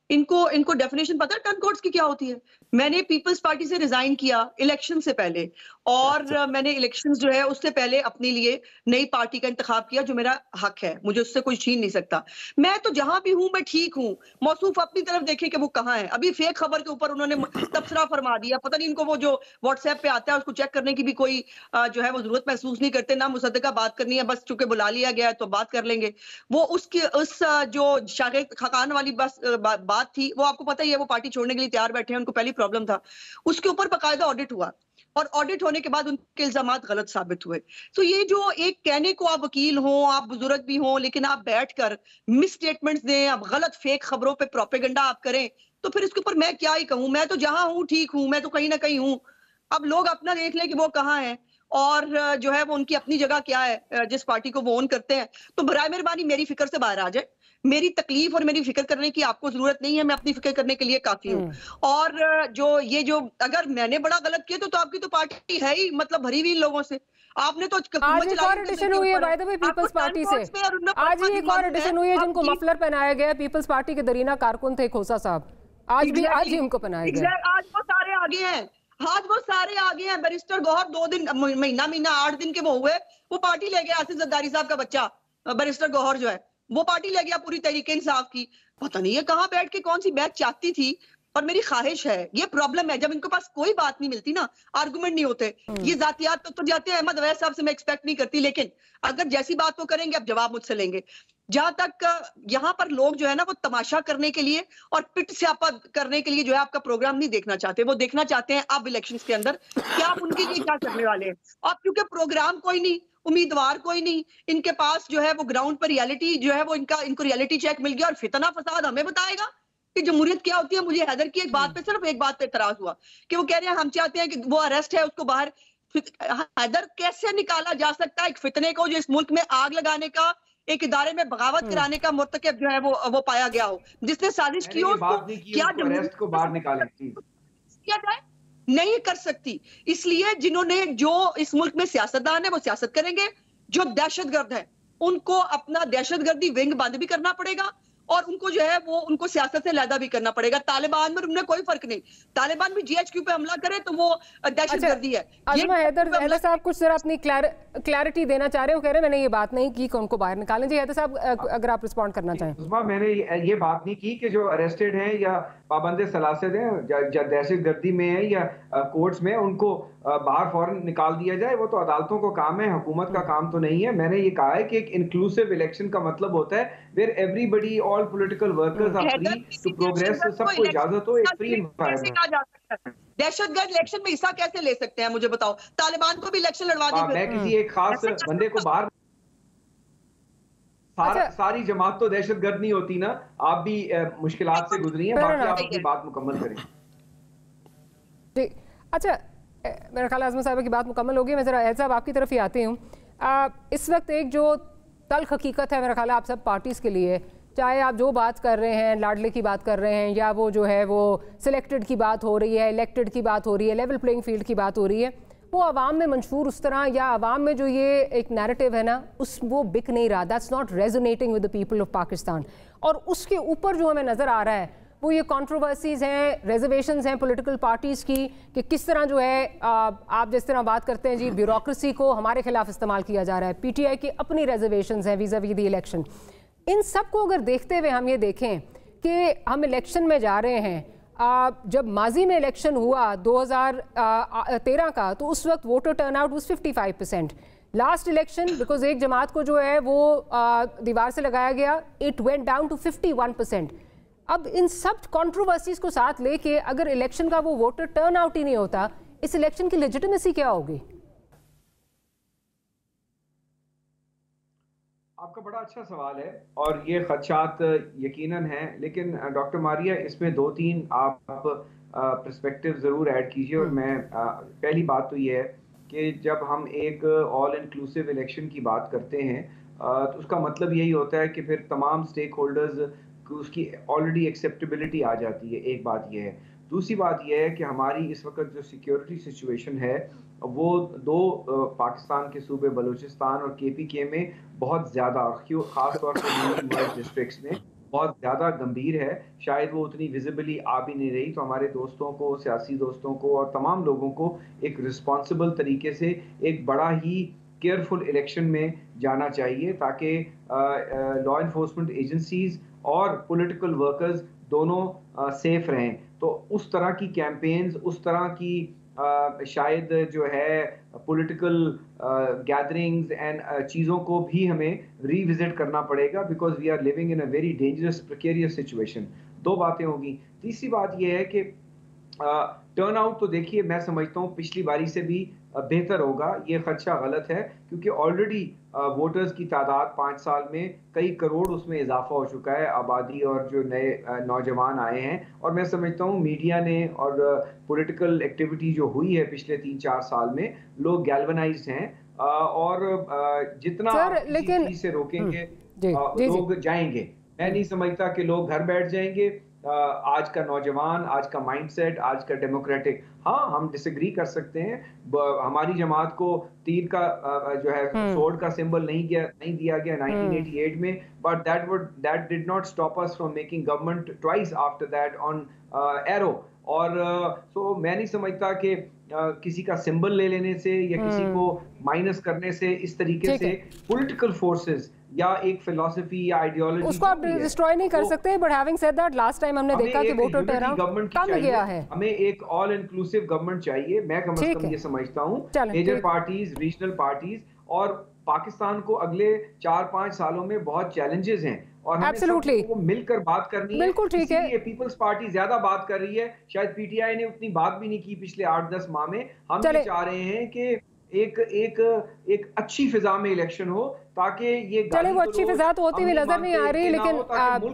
इनको डेफिनेशन पता है टर्न कोर्ट्स की क्या होती है। मैंने पीपल्स पार्टी से रिजाइन किया इलेक्शन से पहले, और मैंने इलेक्शंस जो है उससे पहले अपने लिए नई पार्टी का इंतखाब किया, जो मेरा हक है, मुझे उससे कोई छीन नहीं सकता। मैं तो जहां भी हूं मैं ठीक हूं। मौसूफ अपनी तरफ देखे कि वो कहां है। अभी फेक खबर के ऊपर उन्होंने तबसरा फरमा दिया, पता नहीं इनको वो जो व्हाट्सएप पे आता है उसको चेक करने की भी कोई जो है वो जरूरत महसूस नहीं करते, ना मुसद्दका बात करनी है, बस चूंकि बुला लिया गया है तो बात कर लेंगे। वो उस जो शागिद खकान वाली बात थी, वो आपको पता ही है, वो पार्टी छोड़ने के लिए तैयार बैठे हैं, उनको पहली प्रॉब्लम था। उसके ऊपर बाकायदा ऑडिट हुआ और ऑडिट होने के बाद उनके इल्जामात गलत साबित हुए। तो ये जो एक कहने को आप वकील हो, आप बुजुर्ग भी हो, लेकिन आप बैठकर मिस स्टेटमेंट्स दें, आप गलत फेक खबरों पे प्रोपेगेंडा आप करें, तो फिर इसके ऊपर मैं क्या ही कहूं। मैं तो जहां हूं ठीक हूं, मैं तो कहीं ना कहीं हूं। अब लोग अपना देख लें कि वो कहां है और जो है वो उनकी अपनी जगह क्या है जिस पार्टी को वो ओन करते हैं। तो बराए मेहरबानी मेरी फिक्र से बाहर आ जाए। मेरी तकलीफ और मेरी फिक्र करने की आपको जरूरत नहीं है, मैं अपनी फिक्र करने के लिए काफी हूँ। और जो अगर मैंने बड़ा गलत किया तो आपकी तो पार्टी है ही मतलब भरी हुई लोगों से। आपने तो आज एक और एडिशन हुई है by the way Peoples Party से, आज ही एक और एडिशन हुई है जिनको मफलर पहनाया गया। पीपल्स पार्टी के दरीना कारकुन थे खोसा साहब, आज ही उनको पहनाया गया। आज वो सारे आगे हैं, बैरिस्टर गौहर 2 दिन महीना 8 दिन के वो हुए, वो पार्टी ले गया आसिफ जरदारी साहब का बच्चा बैरिस्टर गौहर जो है, वो पार्टी ले गया पूरी तहरीक इंसाफ की। पता नहीं है कहां बैठ के कौन सी बैच चाहती थी और मेरी ख्वाहिश है, ये प्रॉब्लम है, जब इनके पास कोई बात नहीं मिलती ना, आर्गुमेंट नहीं होते, ये जातियात तो जाते हैं। अहमद अवैस साहब से मैं एक्सपेक्ट नहीं करती, लेकिन अगर जैसी बात वो करेंगे, अब जवाब मुझसे लेंगे। जहां तक यहाँ पर लोग जो है ना, वो तमाशा करने के लिए और पिट स्यापा करने के लिए जो है आपका प्रोग्राम नहीं देखना चाहते, वो देखना चाहते हैं अब इलेक्शंस के अंदर कि आप उनके लिए क्या करने वाले हैं। अब क्योंकि प्रोग्राम कोई नहीं, उम्मीदवार कोई नहीं, इनके पास जो है वो ग्राउंड पर रियलिटी जो है वो इनको रियलिटी चेक मिल गया, और फितना फसाद हमें बताएगा कि जमहूरियत क्या होती है। मुझे हैदर की एक बात पे, सिर्फ एक बात पे इतराज हुआ कि वो कह रहे हैं हम चाहते हैं कि वो अरेस्ट है उसको बाहर। हैदर कैसे निकाला जा सकता है एक फितने को जो इस मुल्क में आग लगाने का, एक इदारे में बगावत कराने का मुर्तकब जो है वो पाया गया हो, जिसने साजिश की हो, क्या अरेस्ट को बाहर निकालें किया जाए? नहीं कर सकती। इसलिए जिन्होंने, जो इस मुल्क में सियासतदान है वो सियासत करेंगे, जो दहशतगर्द है उनको अपना दहशतगर्दी विंग बंद भी करना पड़ेगा, और उनको जो है वो उनको सियासत से लैदा भी करना पड़ेगा। तालिबान में उन्हें कोई फर्क नहीं, तालिबान भी GHQ पे हमला करे तो वो दहशतगर्दी है। हैदर साहब कुछ जरा अपनी क्लैरिटी देना चाह रहे हो, कह रहे हैं मैंने ये बात नहीं की कि उनको बाहर निकालें। जी हैदर साहब, अगर आप रिस्पॉन्ड करना चाहें। मैंने ये बात नहीं की कि जो अरेस्टेड हैं या पाबंद सलासत हैं या दहशतगर्दी में है या कोर्ट्स में, उनको बाहर फौरन निकाल दिया जाए। वो तो अदालतों को काम है, हुकूमत का काम तो नहीं है। मैंने ये कहा है कि एक इंक्लूसिव इलेक्शन का मतलब होता है where everybody, all political workers are free to progress, सबको इजाजत हो, एक फ्री एनवायरनमेंट। दहशतगर्द इलेक्शन में हिस्सा कैसे ले सकते हैं मुझे बताओ? तालिबान को भी इलेक्शन लड़वा दी, मैं किसी एक खास बंदे को बाहर, सारी जमात तो दहशतगर्द नहीं होती ना, आप भी मुश्किलात से गुजरी हैं, बाकी आप अपनी बात मुकम्मल करें। जी अच्छा, मेरा ख्याल आज़मा साहब की बात मुकम्मल होगी। मैं ज़रा एहद साहब आपकी तरफ ही आती हूँ। इस वक्त एक जो तल्ख हकीकत है मेरा ख्याल आप सब पार्टीज़ के लिए, चाहे आप जो बात कर रहे हैं, लाडले की बात कर रहे हैं, या वो जो है वो सिलेक्टेड की बात हो रही है, इलेक्टेड की बात हो रही है, लेवल प्लेइंग फील्ड की बात हो रही है, वो आवाम में मंशूर उस तरह, या आवाम में जो ये एक नैरेटिव है ना, वो बिक नहीं रहा। That's not resonating with the people of Pakistan. और उसके ऊपर जो हमें नज़र आ रहा है वो ये कंट्रोवर्सीज़ हैं, रिजर्वेशंस हैं पॉलिटिकल पार्टीज़ की, कि किस तरह जो है आप जिस तरह बात करते हैं जी, ब्यूरोक्रेसी को हमारे खिलाफ इस्तेमाल किया जा रहा है, PTI की अपनी रिजर्वेशंस हैं वीज़ा वी द इलेक्शन। इन सब को अगर देखते हुए हम ये देखें कि हम इलेक्शन में जा रहे हैं, जब माजी में इलेक्शन हुआ 2013 का, तो उस वक्त voter turnout was 55%। Last election because एक जमात को जो है वो दीवार से लगाया गया, इट वेंट डाउन टू 51%। अब इन सब कंट्रोवर्सीज को साथ लेके अगर इलेक्शन का वो वोटर टर्नआउट ही नहीं होता, इस इलेक्शन की लेजिटिमेसी क्या होगी? आपका बड़ा अच्छा सवाल है और ये खदशात यकीनन हैं, लेकिन डॉक्टर मारिया इसमें 2-3 आप पर्सपेक्टिव ज़रूर ऐड कीजिए। और मैं पहली बात तो ये है कि जब हम एक ऑल इंक्लूसिव इलेक्शन की बात करते हैं तो उसका मतलब यही होता है कि फिर तमाम स्टेक होल्डर्स उसकी ऑलरेडी एक्सेप्टेबिलिटी आ जाती है। एक बात यह है। दूसरी बात यह है कि हमारी इस वक्त जो सिक्योरिटी सिचुएशन है वो दो पाकिस्तान के सूबे बलूचिस्तान और KPK में बहुत ज़्यादा, ख़ास तौर पर डिस्ट्रिक्ट्स में बहुत ज़्यादा गंभीर है। शायद वो उतनी विजिबली आ भी नहीं रही। तो हमारे दोस्तों को, सियासी दोस्तों को और तमाम लोगों को एक रिस्पॉन्सिबल तरीके से एक बड़ा ही केयरफुल इलेक्शन में जाना चाहिए, ताकि लॉ इन्फोर्समेंट एजेंसीज और पॉलिटिकल वर्कर्स दोनों सेफ रहें। तो उस तरह की कैंपेन्स, उस तरह की शायद जो है पॉलिटिकल गैदरिंग्स एंड चीज़ों को भी हमें रिविजिट करना पड़ेगा, because we are living in a very dangerous precarious situation. 2 बातें होगी। तीसरी बात यह है कि टर्न आउट तो देखिए मैं समझता हूँ पिछली बारी से भी बेहतर होगा। ये खदशा गलत है क्योंकि ऑलरेडी वोटर्स की तादाद 5 साल में कई करोड़ उसमें इजाफा हो चुका है, आबादी और जो नए नौजवान आए हैं। और मैं समझता हूँ मीडिया ने और पॉलिटिकल एक्टिविटी जो हुई है पिछले 3-4 साल में, लोग गैल्वनाइज्ड हैं और जितना लेकिन से रोकेंगे लोग जाएंगे। मैं नहीं समझता कि लोग घर बैठ जाएंगे। आज का नौजवान, आज का माइंडसेट, आज का डेमोक्रेटिक, हाँ हम डिसएग्री कर सकते हैं। हमारी जमात को तीर का जो है स्वॉर्ड का सिंबल नहीं दिया गया 1988 में, but that did not stop us from making government twice after that on arrow. और तो मैं नहीं समझता कि किसी का सिंबल ले लेने से या किसी को माइनस करने से इस तरीके से पॉलिटिकल फोर्सेस या एक फिलॉसफी या आइडियोलॉजी उसको आप डिस्ट्रॉय नहीं कर सकते। But having said that, last time हमने देखा कि वोटर टर्नआउट कम गया है। हमें एक ऑल इंक्लूसिव गवर्नमेंट चाहिए। मैं कम से कम ये समझता हूँ मेजर पार्टीज, रीजनल पार्टीज, और पाकिस्तान को अगले 4-5 सालों में बहुत चैलेंजेस हैं और हमें सबको मिलकर बात करनी है। बिल्कुल ठीक है। ये पीपल्स पार्टी ज्यादा बात कर रही है, शायद पीटीआई ने उतनी बात भी नहीं की पिछले 8-10 माह में। हम ये चाह रहे हैं कि एक अच्छी फिजा में इलेक्शन हो ताकि ये चले वो अच्छी फिजा तो होती हुई नजर नहीं आ रही, लेकिन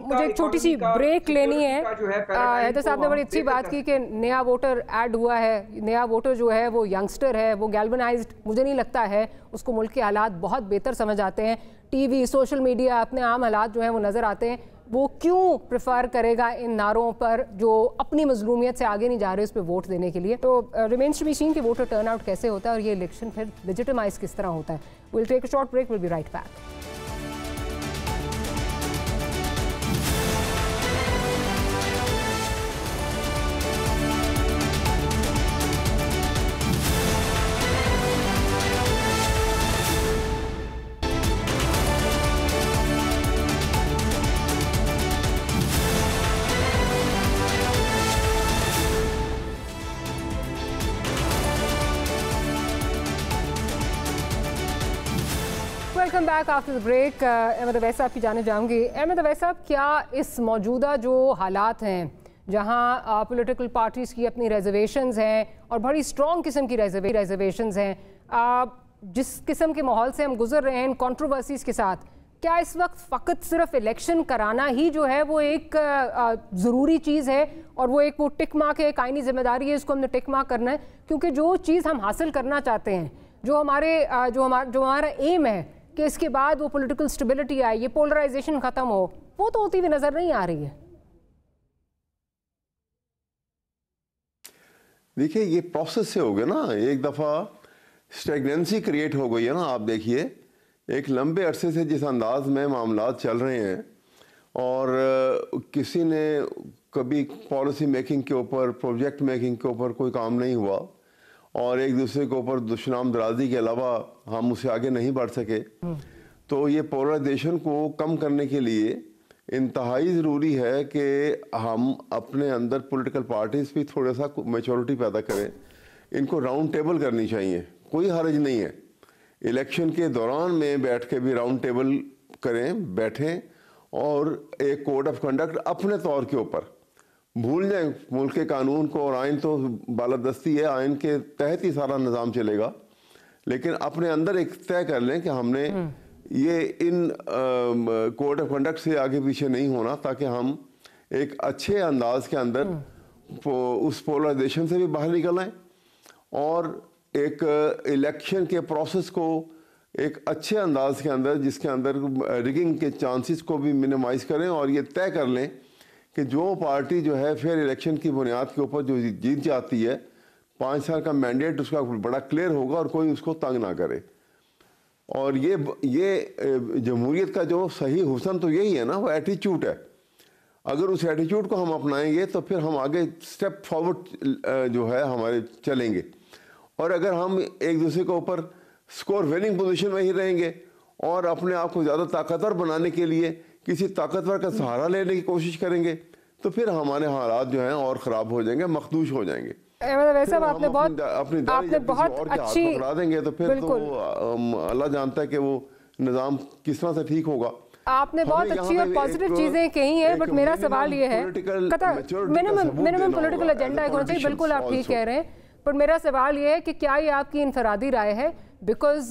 मुझे एक छोटी सी ब्रेक लेनी है। हैदर साहब ने बड़ी अच्छी बात की कि नया वोटर ऐड हुआ है, नया वोटर जो है वो यंगस्टर है, वो गैल्वनाइज्ड मुझे नहीं लगता है, उसको मुल्क के हालात बहुत बेहतर समझ आते हैं। टीवी, सोशल मीडिया, अपने आम हालात जो हैं वो नज़र आते हैं। वो क्यों प्रेफर करेगा इन नारों पर जो अपनी मजलूमियत से आगे नहीं जा रहे उस पर वोट देने के लिए? तो रिमेन्स टू बी सीन कि वोटर टर्नआउट कैसे होता है और ये इलेक्शन फिर लेजिटिमाइज किस तरह होता है। Will take a short break, will be right back. Welcome back after the break. Ahmad Awais साहब की जानिब जाऊंगी। अहमद अवैस साहब, क्या इस मौजूदा जो हालात हैं जहां पॉलिटिकल पार्टीज़ की अपनी रिजर्वेशंस हैं और बड़ी स्ट्रॉन्ग किस्म की रिजर्वेशंस हैं, जिस किस्म के माहौल से हम गुजर रहे हैं इन कॉन्ट्रोवर्सीज़ के साथ, क्या इस वक्त फ़कत सिर्फ इलेक्शन कराना ही जो है वो एक ज़रूरी चीज़ है और वो एक वो टिक मार्क है, एक आईनी जिम्मेदारी है, इसको हमने टिक मार्क करना है? क्योंकि जो चीज़ हम हासिल करना चाहते हैं, जो हमारा एम है कि इसके बाद वो पॉलिटिकल स्टेबिलिटी आए, ये पोलराइजेशन खत्म हो, वो तो होती हुई नजर नहीं आ रही है। देखिए, ये प्रोसेस से हो गया ना, एक दफ़ा स्टेगनेंसी क्रिएट हो गई है ना। आप देखिए, एक लंबे अरसे से जिस अंदाज में मामलात चल रहे हैं और किसी ने कभी पॉलिसी मेकिंग के ऊपर, प्रोजेक्ट मेकिंग के ऊपर कोई काम नहीं हुआ और एक दूसरे के ऊपर दुश्मन दराजी के अलावा हम उससे आगे नहीं बढ़ सके, तो ये पोलराइजेशन को कम करने के लिए इंतहाई ज़रूरी है कि हम अपने अंदर पॉलिटिकल पार्टीज़ भी थोड़ा सा मैच्योरिटी पैदा करें। इनको राउंड टेबल करनी चाहिए, कोई हर्ज नहीं है। इलेक्शन के दौरान में बैठ के भी राउंड टेबल करें, बैठें और एक कोड ऑफ कंडक्ट अपने तौर के ऊपर भूल जाएं। मुल्क के कानून को और आइन तो बालादस्ती है, आइन के तहत ही सारा निज़ाम चलेगा, लेकिन अपने अंदर एक तय कर लें कि हमने ये इन कोड ऑफ कंडक्ट से आगे पीछे नहीं होना, ताकि हम एक अच्छे अंदाज के अंदर उस पोलराइजेशन से भी बाहर निकल आएँ और एक इलेक्शन के प्रोसेस को एक अच्छे अंदाज के अंदर, जिसके अंदर रिगिंग के चांसेस को भी मिनिमाइज़ करें और ये तय कर लें कि जो पार्टी जो है फेयर इलेक्शन की बुनियाद के ऊपर जो जीत जाती है, 5 साल का मैंडेट उसका बड़ा क्लियर होगा और कोई उसको तंग ना करे। और ये जमहूरियत का जो सही हुस्न तो यही है ना, वो एटीट्यूड है। अगर उस एटीट्यूड को हम अपनाएंगे तो फिर हम आगे स्टेप फॉरवर्ड जो है हमारे चलेंगे। और अगर हम एक दूसरे के ऊपर स्कोर विनिंग पोजीशन में ही रहेंगे और अपने आप को ज़्यादा ताकतवर बनाने के लिए किसी ताकतवर का सहारा लेने की कोशिश करेंगे, तो फिर हमारे हालात जो हैं और ख़राब हो जाएंगे, मखदूश हो जाएंगे। वैसे आपने बहुत अच्छी पकड़ा देंगे तो फिर तो अल्लाह जानता है कि वो निज़ाम किस तरह से ठीक होगा। आपने बहुत अच्छी और पॉजिटिव चीजें कही हैं, बट मेरा सवाल ये है, मिनिमम पॉलिटिकल एजेंडा होना चाहिए, बिल्कुल आप ठीक कह रहे हैं, पर मेरा सवाल ये है कि क्या ये आपकी इनफरादी राय है? Because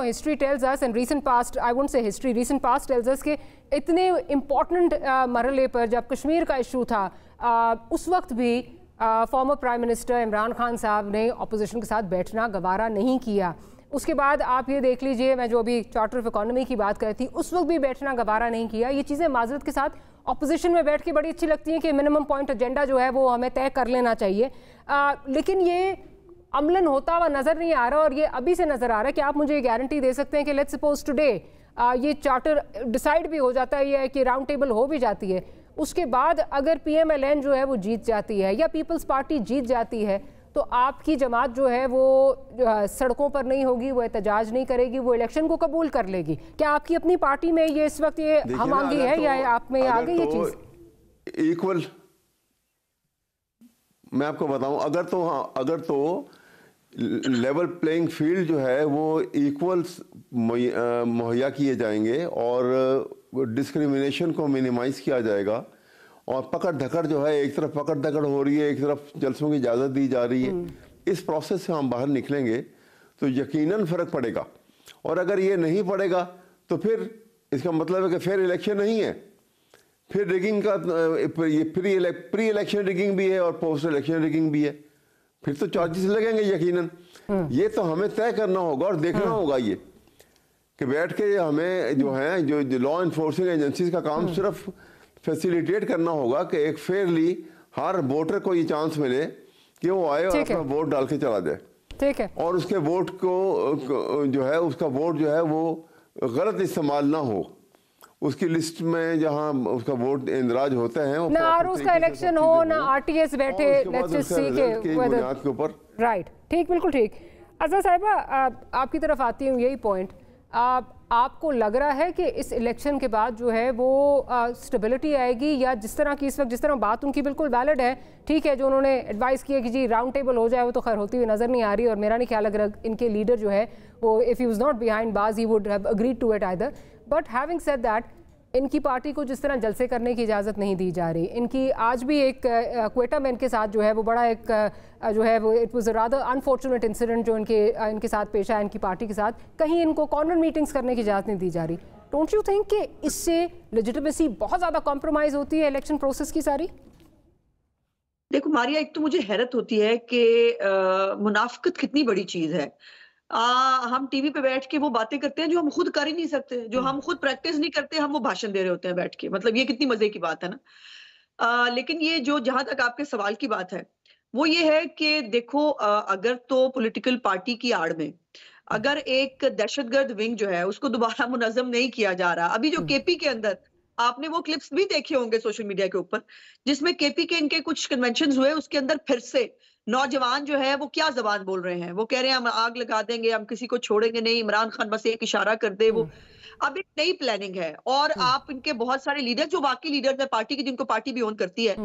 history tells us and recent past, I won't say history, recent past tells us कि इतने इम्पोर्टेंट मरहले पर जब कश्मीर का इशू था, उस वक्त भी former prime minister Imran Khan साहब ने अपोजिशन के साथ बैठना गवारा नहीं किया। उसके बाद आप ये देख लीजिए, मैं जो अभी चार्टर ऑफ इकोनॉमी की बात कर रही थी, उस वक्त भी बैठना गवारा नहीं किया। ये चीज़ें माजरत के साथ अपोजिशन में बैठ के बड़ी अच्छी लगती हैं कि मिनिमम पॉइंट एजेंडा जो है वो हमें तय कर लेना चाहिए, लेकिन ये अमलन होता हुआ नज़र नहीं आ रहा। और ये अभी से नज़र आ रहा है कि आप मुझे ये गारंटी दे सकते हैं कि लेट्स सपोज टुडे ये चार्टर डिसाइड भी हो जाता है, ये कि राउंड टेबल हो भी जाती है, उसके बाद अगर PMLN जो है वो जीत जाती है या पीपल्स पार्टी जीत जाती है तो आपकी जमात जो है वो सड़कों पर नहीं होगी, वो एहतजाज नहीं करेगी, वो इलेक्शन को कबूल कर लेगी। क्या आपकी अपनी पार्टी में ये इस वक्त ये हमआंगी है या आप में आ गई ये चीज? इक्वल मैं आपको बताऊं, अगर तो लेवल प्लेइंग फील्ड जो है वो इक्वल मुहैया किए जाएंगे और डिस्क्रिमिनेशन को मिनिमाइज किया जाएगा और पकड़ धकड़ जो है, एक तरफ पकड़ धकड़ हो रही है, एक तरफ जलसों की इजाज़त दी जा रही है, इस प्रोसेस से हम बाहर निकलेंगे तो यकीनन फ़र्क पड़ेगा। और अगर ये नहीं पड़ेगा तो फिर इसका मतलब है कि फिर इलेक्शन नहीं है, फिर रिगिंग का प्री इलेक्शन रिगिंग भी है और पोस्ट इलेक्शन रिगिंग भी है, फिर तो चार्जेस लगेंगे यकीनन। ये तो हमें तय करना होगा और देखना होगा ये कि बैठ के हमें जो है जो लॉ इन्फोर्सिंग एजेंसीज का काम सिर्फ फैसिलिटेट करना होगा कि एक फेयरली हर वोटर को ये चांस मिले कि वो आए और अपना वोट डाल के चला जाए। ठीक है। और उसके वोट को जो है उसका वोट जो है वो गलत इस्तेमाल ना हो, उसकी लिस्ट में जहां उसका वोट इंदराज होते हैं ना और उसका इलेक्शन हो ना RTS बैठे लेट्स जस्ट सी के बुनियाद के ऊपर। राइट, ठीक, बिल्कुल ठीक। अज़ा साहिबा आपकी तरफ आती हूँ, यही पॉइंट आपको लग रहा है कि इस इलेक्शन के बाद जो है वो स्टेबिलिटी आएगी या जिस तरह की इस वक्त जिस तरह बात उनकी बिल्कुल वैलिड है, ठीक है, जो उन्होंने एडवाइस किया कि जी राउंड टेबल हो जाए, वो तो खैर होती हुई नज़र नहीं आ रही और मेरा नहीं ख्याल अगर इनके लीडर जो है वो if he was not behind bars he would have agreed to it either. But having said that इनकी पार्टी को जिस तरह जलसे करने की इजाज़त नहीं दी जा रही, इनकी आज भी एक क्वेटा में इनके साथ जो है वो बड़ा एक जो है वो it was a rather unfortunate incident जो इनके साथ पेश आया, इनकी पार्टी के साथ, कहीं इनको कॉर्नर मीटिंग्स करने की इजाज़त नहीं दी जा रही। डोंट यू थिंक कि इससे लेजिटिमेसी बहुत ज़्यादा कॉम्प्रोमाइज़ होती है इलेक्शन प्रोसेस की सारी? देखो मारिया, एक तो मुझे हैरत होती है कि मुनाफिकत कितनी बड़ी चीज है। हम टीवी पे बैठ के वो बातें करते हैं जो हम खुद कर ही नहीं सकते, जो हम खुद प्रैक्टिस नहीं करते, हम वो भाषण दे रहे होते हैं बैठ के। मतलब ये कितनी मजे की बात है ना। लेकिन ये जो जहां तक आपके सवाल की बात है वो ये है कि देखो अगर तो पॉलिटिकल पार्टी की आड़ में अगर एक दहशतगर्द विंग जो है उसको दोबारा मुनज़्ज़म नहीं किया जा रहा, अभी जो केपी के अंदर आपने वो क्लिप्स भी देखे होंगे सोशल मीडिया के ऊपर जिसमें केपी के इनके कुछ कन्वेंशन हुए, उसके अंदर फिर से नौजवान जो है वो क्या जबान बोल रहे हैं, वो कह रहे हैं हम आग लगा देंगे, हम किसी को छोड़ेंगे नहीं, इमरान खान बस एक इशारा कर दे। वो अब एक नई प्लानिंग है और आप इनके बहुत सारे लीडर जो बाकी लीडर है पार्टी की, जिनको पार्टी भी ओन करती है,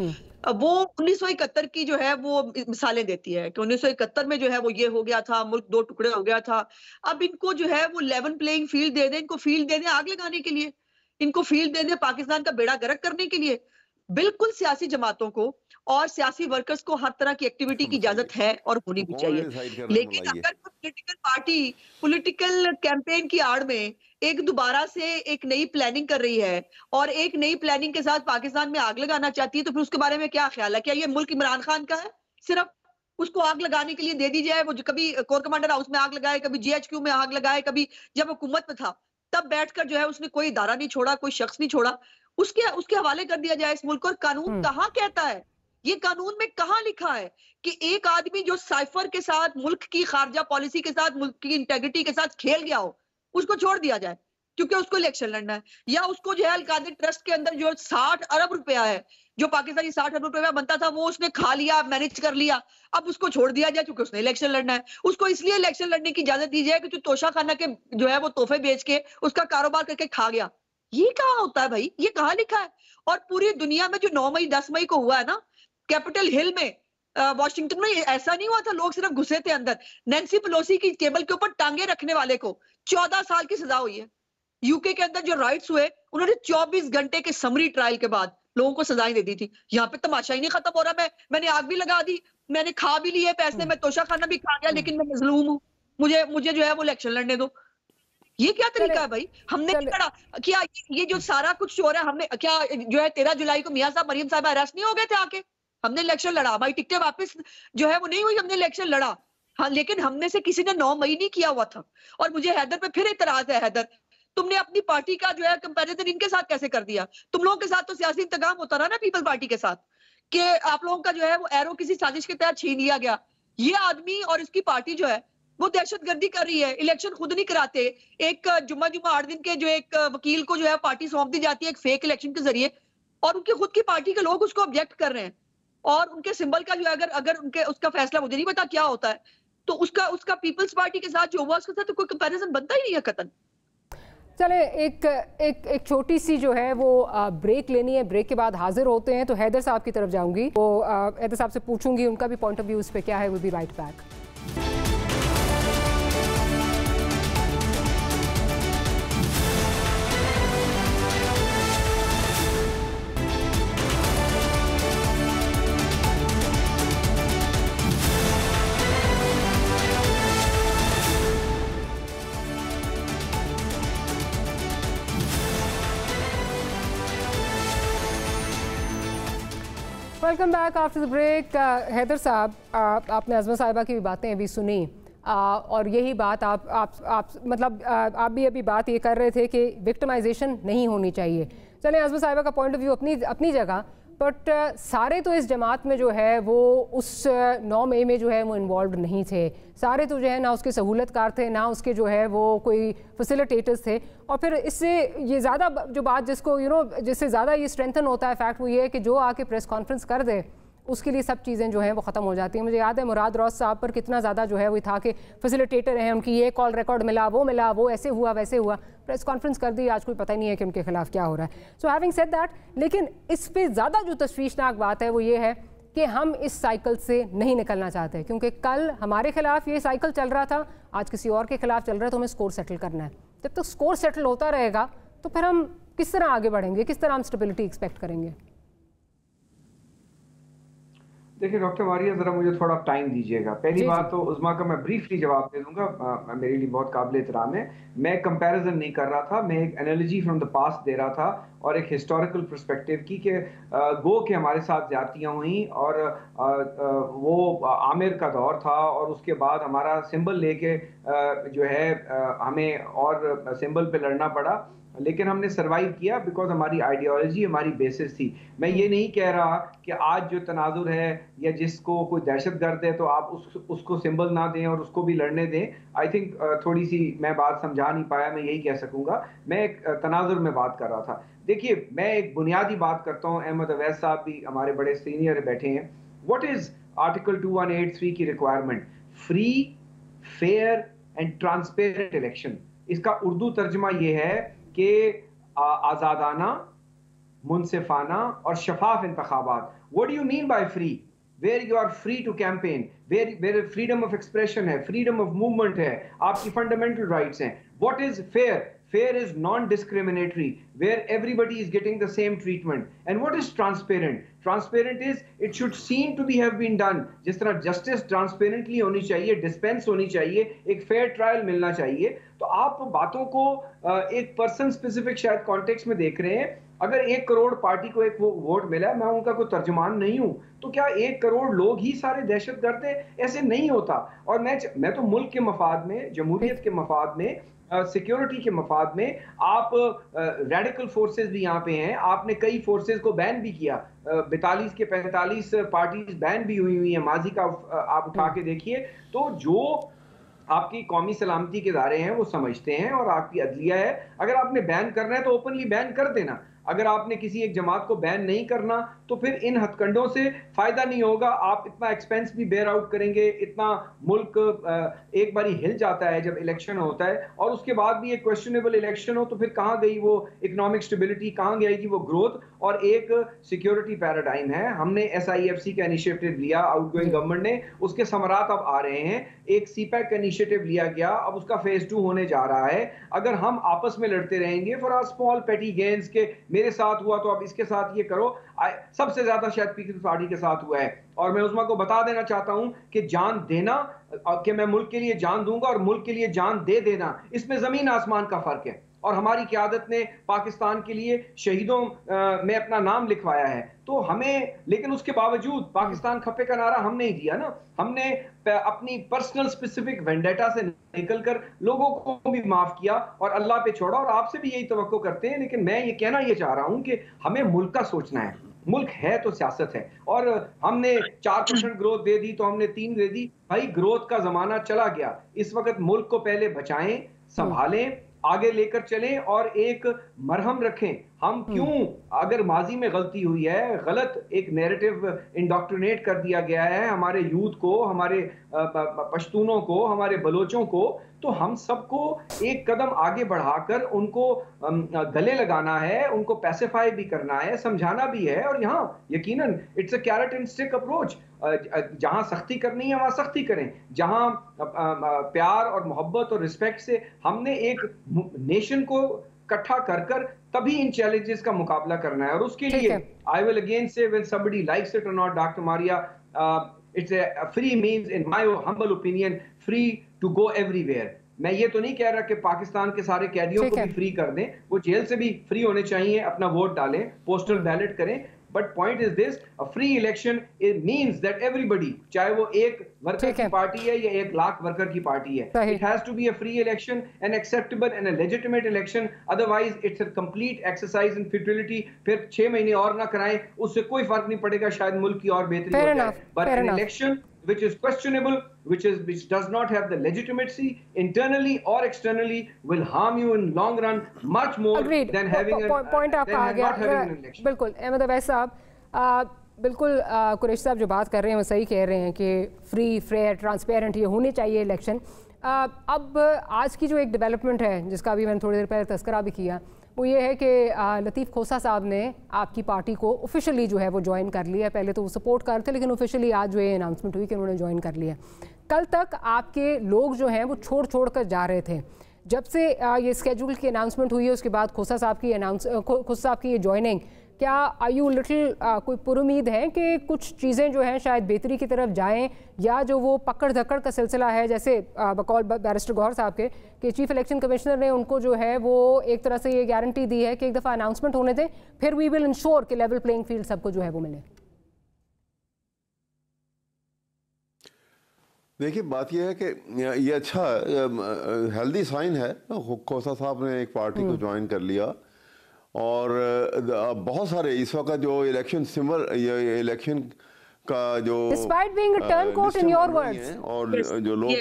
वो 1971 की जो है वो मिसालें देती है कि 1971 में जो है वो ये हो गया था, मुल्क दो टुकड़े हो गया था। अब इनको जो है वो लेवल प्लेइंग फील्ड दे दें, इनको फील्ड दे दें आग लगाने के लिए, इनको फील्ड दे दें पाकिस्तान का बेड़ा गर्क करने के लिए। बिल्कुल सियासी जमातों को और सियासी वर्कर्स को हर तरह की एक्टिविटी की इजाजत है और होनी भी चाहिए, लेकिन अगर पॉलिटिकल पार्टी पॉलिटिकल कैंपेन की आड़ में एक दोबारा से एक नई प्लानिंग कर रही है और एक नई प्लानिंग के साथ पाकिस्तान में आग लगाना चाहती है, तो फिर उसके बारे में क्या ख्याल है? क्या ये मुल्क इमरान खान का है? सिर्फ उसको आग लगाने के लिए दे दी जाए? वो कभी कोर कमांडर हाउस में आग लगाए, कभी GHQ में आग लगाए, कभी जब हुकूमत में था तब बैठकर जो है उसने कोई इदारा नहीं छोड़ा, कोई शख्स नहीं छोड़ा, उसके हवाले कर दिया जाए इस मुल्क को। और कानून कहाँ कहता है, ये कानून में कहाँ लिखा है कि एक आदमी जो साइफर के साथ मुल्क की खारजा पॉलिसी के साथ मुल्क की इंटेग्रिटी के साथ खेल गया हो उसको छोड़ दिया जाए क्योंकि उसको इलेक्शन लड़ना है? या उसको जो है अल-कादिर ट्रस्ट के अंदर जो 60 अरब रुपया है, जो पाकिस्तानी 60 अरब रुपया बनता था, वो उसने खा लिया, मैनेज कर लिया, अब उसको छोड़ दिया जाए क्योंकि उसने इलेक्शन लड़ना है? उसको इसलिए इलेक्शन लड़ने की इजाजत दी जाए कि जो तोशा खाना के जो है वो तोहफे बेच के उसका कारोबार करके खा गया। ये कहाँ होता है भाई? ये कहाँ लिखा है? और पूरी दुनिया में जो 9 मई 10 मई को हुआ है ना कैपिटल हिल में, वॉशिंगटन में, ऐसा नहीं हुआ था लोग सिर्फ घुसे थे अंदर। नैन्सी पेलोसी की टेबल के ऊपर टांगे रखने वाले को 14 साल की सजा हुई है। यूके के अंदर जो राइट्स हुए उन्होंने 24 घंटे के समरी ट्रायल के बाद लोगों को सजाएं दे दी थी। यहाँ पे तमाशा ही नहीं खत्म हो रहा। मैंने आग भी लगा दी, मैंने खा भी लिए पैसे, मैं तोशा खाना भी खा गया, लेकिन मैं मजलूम हूँ, मुझे जो है वो इलेक्शन लड़ने दो। ये क्या तरीका है भाई? हमने नहीं लड़ा क्या? ये जो सारा कुछ हो रहा है, हमने क्या जो है 13 जुलाई को मियां साहब मरियम साहब अरेस्ट नहीं हो गए थे आके? हमने इलेक्शन लड़ा, हमारी टिकटें वापस जो है वो नहीं हुई, हमने इलेक्शन लड़ा। हाँ, लेकिन हमने से किसी ने 9 मई नहीं किया हुआ था। और मुझे हैदर पे फिर इतराज है, हैदर तुमने अपनी पार्टी का जो है कंपैरिजन इनके साथ कैसे कर दिया? तुम लोगों के साथ तो सियासी इंतकाम होता रहा ना पीपल पार्टी के साथ, कि आप लोगों का जो है वो एरो किसी साजिश के तहत छीन लिया गया। ये आदमी और इसकी पार्टी जो है वो दहशतगर्दी कर रही है, इलेक्शन खुद नहीं कराते। एक जुम्मा 8 दिन के जो एक वकील को जो है पार्टी सौंप दी जाती है एक फेक इलेक्शन के जरिए। और उनकी खुद की पार्टी के लोग उसको ऑब्जेक्ट कर रहे हैं, और उनके सिंबल का जो है अगर उनके उसका फैसला मुझे नहीं पता क्या होता है, तो उसका पीपल्स पार्टी के साथ जो हुआ उसके साथ तो कोई कंपैरिजन बनता ही नहीं है कतन। चले एक छोटी सी जो है वो ब्रेक लेनी है, ब्रेक के बाद हाजिर होते हैं। तो हैदर साहब की तरफ जाऊंगी, तो हैदर साहब से पूछूंगी उनका भी पॉइंट ऑफ व्यू इस पे क्या है। Will be right back. Welcome back after the break. Haider साहब, आपने अज़मा साहिबा की भी बातें अभी सुनी, और यही बात आप मतलब आप भी अभी बात ये कर रहे थे कि विक्टिमाइजेशन नहीं होनी चाहिए। चलें, अज़मा साहिबा का पॉइंट ऑफ व्यू अपनी जगह, बट सारे तो इस जमात में जो है वो उस 9 मई में जो है वो इन्वॉल्व नहीं थे। सारे तो जो है ना उसके सहूलतकार थे, ना उसके जो है वो कोई फैसिलिटेटर्स थे। और फिर इससे ये ज़्यादा जो बात जिसको जिससे ज़्यादा ये स्ट्रेंथन होता है फैक्ट, वो ये है कि जो आके प्रेस कॉन्फ्रेंस कर दे उसके लिए सब चीज़ें जो हैं वो ख़त्म हो जाती हैं। मुझे याद है मुराद रौस साहब पर कितना ज़्यादा जो है वो था कि फैसिलिटेटर हैं, उनकी ये कॉल रिकॉर्ड मिला, वो ऐसे हुआ वैसे हुआ, प्रेस कॉन्फ्रेंस कर दी, आज कोई पता ही नहीं है कि उनके खिलाफ क्या हो रहा है। सो हैविंग सेड दैट, लेकिन इस पर ज़्यादा जो तशवीशनाक बात है वो ये है कि हम इस साइकिल से नहीं निकलना चाहते, क्योंकि कल हमारे खिलाफ ये साइकिल चल रहा था, आज किसी और के खिलाफ चल रहा है, तो हमें स्कोर सेटल करना है। जब तक स्कोर सेटल होता रहेगा तो फिर हम किस तरह आगे बढ़ेंगे, किस तरह हम स्टेबिलिटी एक्सपेक्ट करेंगे? देखिए डॉक्टर मारिया, जरा मुझे थोड़ा टाइम दीजिएगा। पहली बात तो उज़मा का मैं ब्रीफली जवाब दे दूंगा, मेरे लिए बहुत काबिल एहतराम है। मैं कंपैरिजन नहीं कर रहा था, मैं एक एनालॉजी फ्रॉम द पास्ट दे रहा था और एक हिस्टोरिकल पर्सपेक्टिव की कि गो के हमारे साथ ज्यादतियां हुई, और वो आमिर का दौर था, और उसके बाद हमारा सिंबल लेके जो है हमें और सिंबल पे लड़ना पड़ा, लेकिन हमने सरवाइव किया बिकॉज हमारी आइडियोलॉजी हमारी बेसिस थी। मैं ये नहीं कह रहा कि आज जो तनाजुर है या जिसको कोई दहशतगर्द है तो आप उसको सिंबल ना दें और उसको भी लड़ने दें। आई थिंक थोड़ी सी मैं बात समझा नहीं पाया, मैं यही कह सकूंगा। मैं एक तनाजुर में बात कर रहा था। देखिए, मैं एक बुनियादी बात करता हूँ, अहमद अवैस साहब भी हमारे बड़े सीनियर बैठे हैं। व्हाट इज आर्टिकल 2183 की requirement? Free, fair and transparent election. इसका उर्दू तर्जमा ये है कि आजादाना, मुनसिफाना और शफाफ इंतखाबात। What do you mean by free? Where you are free to campaign, where freedom of expression है, फ्रीडम ऑफ मूवमेंट है, आपकी फंडामेंटल राइट्स हैं। What is fair? Fair is non-discriminatory, where everybody is getting the same treatment. And what is transparent? Transparent is it should seem to have been done. जिस तरह justice transparently होनी चाहिए, dispense होनी चाहिए, एक fair trial मिलना चाहिए। तो आप बातों को एक person specific शायद context में देख रहे हैं। अगर 1 करोड़ पार्टी को एक वोट मिला, मैं उनका कोई तर्जुमान नहीं हूं, तो क्या 1 करोड़ लोग ही सारे दहशतगर्द हैं? ऐसे नहीं होता। और मैं तो मुल्क के मफाद में, जमहूरियत के मफाद में, सिक्योरिटी के मफाद में, आप रेडिकल फोर्सेस भी यहाँ पे हैं। आपने कई फोर्सेस को बैन भी किया, 42 के 45 पार्टीज बैन भी हुई हैं माजी का, आप उठा के देखिए। तो जो आपकी कौमी सलामती के इदारे हैं वो समझते हैं, और आपकी अदलिया है, अगर आपने बैन करना है तो ओपनली बैन कर देना। अगर आपने किसी एक जमात को बैन नहीं करना तो फिर इन हथकंडों से फायदा नहीं होगा। आप इतना एक्सपेंस भी बेयर आउट करेंगे, इतना मुल्क एक बारी हिल जाता है जब इलेक्शन होता है, और उसके बाद भी एक क्वेश्चनेबल इलेक्शन हो, तो फिर कहाँ गई वो इकोनॉमिक स्टेबिलिटी, कहाँ गई वो ग्रोथ? और एक सिक्योरिटी पैराडाइम है। हमने SIFC का इनिशिएटिव लिया, आउटगोइंग गवर्नमेंट ने, उसके समरात अब आ रहे हैं। एक CPEC का इनिशिएटिव लिया गया, अब उसका फेज 2 होने जा रहा है। अगर हम आपस में लड़ते रहेंगे फॉर आवर स्मॉल पेटी गेन्स के, मेरे साथ हुआ तो अब इसके साथ ये करो, सबसे ज्यादा शायद पीपल्स पार्टी के साथ हुआ है। और मैं उस्मा को बता देना चाहता हूं कि जान देना, कि मैं मुल्क के लिए जान दूंगा, और मुल्क के लिए जान दे देना, इसमें जमीन आसमान का फर्क है। और हमारी क़यादत ने पाकिस्तान के लिए शहीदों में अपना नाम लिखवाया है। तो हमें, लेकिन उसके बावजूद पाकिस्तान खपे का नारा हम नहीं दिया ना। हमने अपनी पर्सनल स्पेसिफिक वेंडेटा से निकलकर लोगों को भी माफ किया और अल्लाह पे छोड़ा, और आपसे भी यही तवक्को करते हैं। लेकिन मैं ये कहना ये चाह रहा हूं कि हमें मुल्क का सोचना है। मुल्क है तो सियासत है, और हमने 4% ग्रोथ दे दी तो हमने 3 दे दी। भाई, ग्रोथ का जमाना चला गया। इस वक्त मुल्क को पहले बचाएं, संभालें, आगे लेकर चलें और एक मरहम रखें। हम क्यों, अगर माजी में गलती हुई है, गलत एक नैरेटिव इंडोक्ट्रिनेट कर दिया गया है हमारे यूथ को, हमारे पश्तूनों को, हमारे बलोचों को, तो हम सबको एक कदम आगे बढ़ाकर उनको गले लगाना है, उनको पैसिफाई भी करना है, समझाना भी है। और यहाँ यकीनन it's a carrot and stick approach. जहां सख्ती करनी है वहां सख्ती करें, जहां प्यार और मोहब्बत और रिस्पेक्ट से हमने एक नेशन को इकट्ठा कर कर तभी इन चैलेंजेस का मुकाबला करना है। और उसके लिए I will again say when somebody likes it or not, doctor Maria, it's a free means in my humble opinion free to go everywhere. मैं ये तो नहीं कह रहा कि पाकिस्तान के सारे कैदियों को भी फ्री कर दें, वो जेल से भी फ्री होने चाहिए, अपना वोट डालें, पोस्टल बैलेट करें। But point is this, a free election, it means that everybody, चाहे वो एक वर्कर की पार्टी है या 1 लाख वर्कर की पार्टी है, it has to be a free election, an acceptable and a legitimate election, otherwise it's a complete exercise in futility। फिर 6 महीने और ना कराएं, उससे कोई फर्क नहीं पड़ेगा, शायद मुल्क की और बेहतरी हो जाए। But an election which is questionable, which does not have the legitimacy internally or externally, will harm you in long run much more than having point आपका आ गया। बिल्कुल अहमद अवैस साहब, बिल्कुल कुरैशी साहब जो बात कर रहे हैं वो सही कह रहे हैं कि फ्री, फेयर, ट्रांसपेरेंट ये होने चाहिए इलेक्शन। अब आज की जो एक डेवलपमेंट है जिसका अभी मैंने थोड़ी देर पहले तस्करा भी किया, वो ये है कि लतीफ़ खोसा साहब ने आपकी पार्टी को ऑफिशियली जो है वो ज्वाइन कर लिया। पहले तो वो सपोर्ट कर थे, लेकिन ऑफिशियली आज जो ये अनाउंसमेंट हुई कि उन्होंने ज्वाइन कर लिया। कल तक आपके लोग जो हैं वो छोड़ कर जा रहे थे। जब से ये स्केड्यूल की अनाउंसमेंट हुई है उसके बाद खोसा साहब की ये ज्वाइनिंग, क्या आयु लिटिल कोई पुरुमीद है कि कुछ चीज़ें जो हैं शायद बेहतरी की तरफ जाएं, या जो वो पकड़ धकड़ का सिलसिला है जैसे बकौल बैरिस्टर गौहर साहब के कि चीफ इलेक्शन कमिश्नर ने उनको जो है वो एक तरह से ये गारंटी दी है कि एक दफ़ा अनाउंसमेंट होने दें, फिर वी विल इंश्योर कि लेवल प्लेइंग फील्ड सबको जो है वो मिले। देखिए बात यह है कि ये अच्छा हेल्दी साइन है, खोसा साहब ने एक पार्टी को ज्वाइन कर लिया। और बहुत सारे इस वक्त जो इलेक्शन सिंबल, ये इलेक्शन का जो Despite being a turncoat in your words, और जो लोग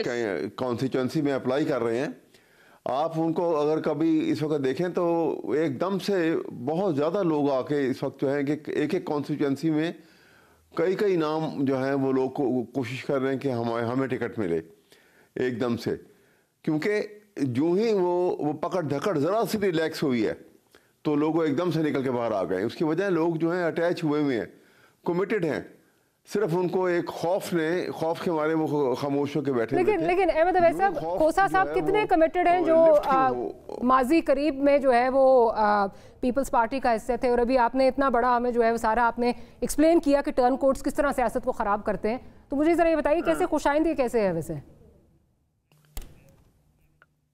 कॉन्स्टिट्यूंसी में अप्लाई कर रहे हैं, आप उनको अगर कभी इस वक्त देखें तो एकदम से बहुत ज़्यादा लोग आके इस वक्त जो है कि एक कॉन्स्टिट्यूंसी में कई नाम जो हैं वो लोग कोशिश कर रहे हैं कि हमें टिकट मिले एकदम से, क्योंकि जो ही वो पकड़ धकड़ ज़रा सी रिलैक्स हुई है तो लोग एकदम से निकल के बाहर आ गए। उसकी वजह लोग जो हैं अटैच हुए हैं, कमिटेड हैं, सिर्फ उनको एक खौफ के मारे वो खामोश होकर बैठे। लेकिन अहमद अवैस साहब, खोसा साहब कितने कमिटेड हैं जो माजी करीब में जो है वो पीपल्स पार्टी का हिस्से थे, और अभी आपने इतना बड़ा हमें जो है वो सारा आपने एक्सप्लेन किया कि टर्न कोड्स किस तरह सियासत को ख़राब करते हैं, तो मुझे ज़रा ये बताइए कैसे खुशाइंदी कैसे है वैसे?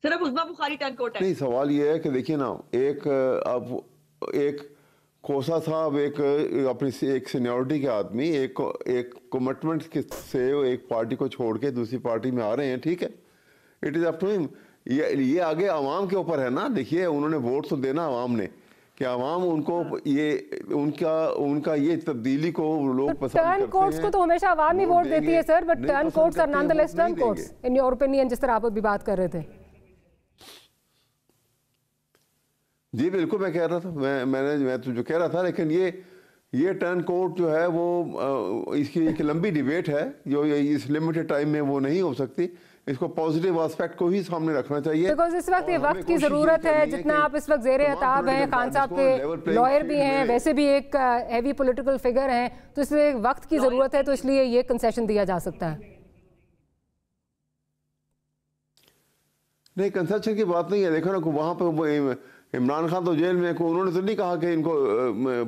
सिर्फ उस्मा बुखारी टर्नकोट है? नहीं, सवाल ये है कि देखिए ना, एक खोसा साहब एक अपनी एक सीनियरिटी के आदमी एक कमिटमेंट से एक पार्टी को छोड़ के दूसरी पार्टी में आ रहे हैं, ठीक है, it is up to him. ये आगे आवाम के ऊपर है ना। देखिए उन्होंने वोट तो देना आवाम ने, कि आवाम उनको ये उनका ये तब्दीली को लोग पसंद करते हैं। टर्न कोड्स को तो हमेशा आवाम ही वोट देती है sir, but turncoats are nonetheless turncoats in your opinion, जिस तरह आप अभी बात कर रहे थे। जी बिल्कुल, मैं कह रहा था, मैं तो जो कह रहा था, लेकिन ये टर्न कोड जो है वो इसकी एक लंबी डिबेट है जो इस लिमिटेड टाइम में वो नहीं हो सकती। इसको पॉजिटिव एस्पेक्ट को ही सामने रखना चाहिए, बिकॉज इस वक्त ये वक्त की जरूरत है। जितना आप इस वक्त ज़ेरे अताब हैं, खान साहब के लॉयर भी हैं, वैसे भी एक हैवी पॉलिटिकल फिगर हैं, तो इसलिए वक्त की जरूरत है, तो इसलिए ये कंसेशन दिया जा सकता है। नहीं, कंसेशन की बात नहीं है। देखो ना, वहाँ पे इमरान खान तो जेल में, उन्होंने तो नहीं कहा कि इनको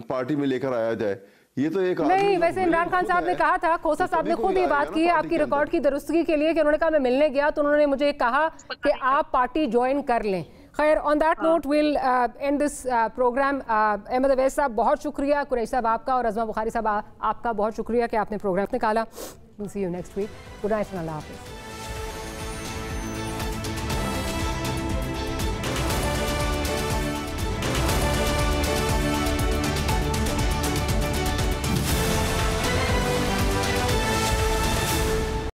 पार्टी में लेकर आया जाए। ये तो एक नहीं, वैसे इमरान खान साहब ने कहा था, खोसा साहब ने खुद ये बात की है आपकी रिकॉर्ड की दुरुस्तगी के लिए, कि उन्होंने कहा मैं मिलने गया तो उन्होंने मुझे कहा कि आप पार्टी ज्वाइन कर लें। खैर, on that note will end this programme. Ahmad Awais साहब बहुत शुक्रिया, कुरैशी साहब आपका, और अज़मा बुखारी साहब आपका बहुत शुक्रिया कि आपने प्रोग्राम निकाला। See you next week. Good night, अल्लाह हाफ़िज़।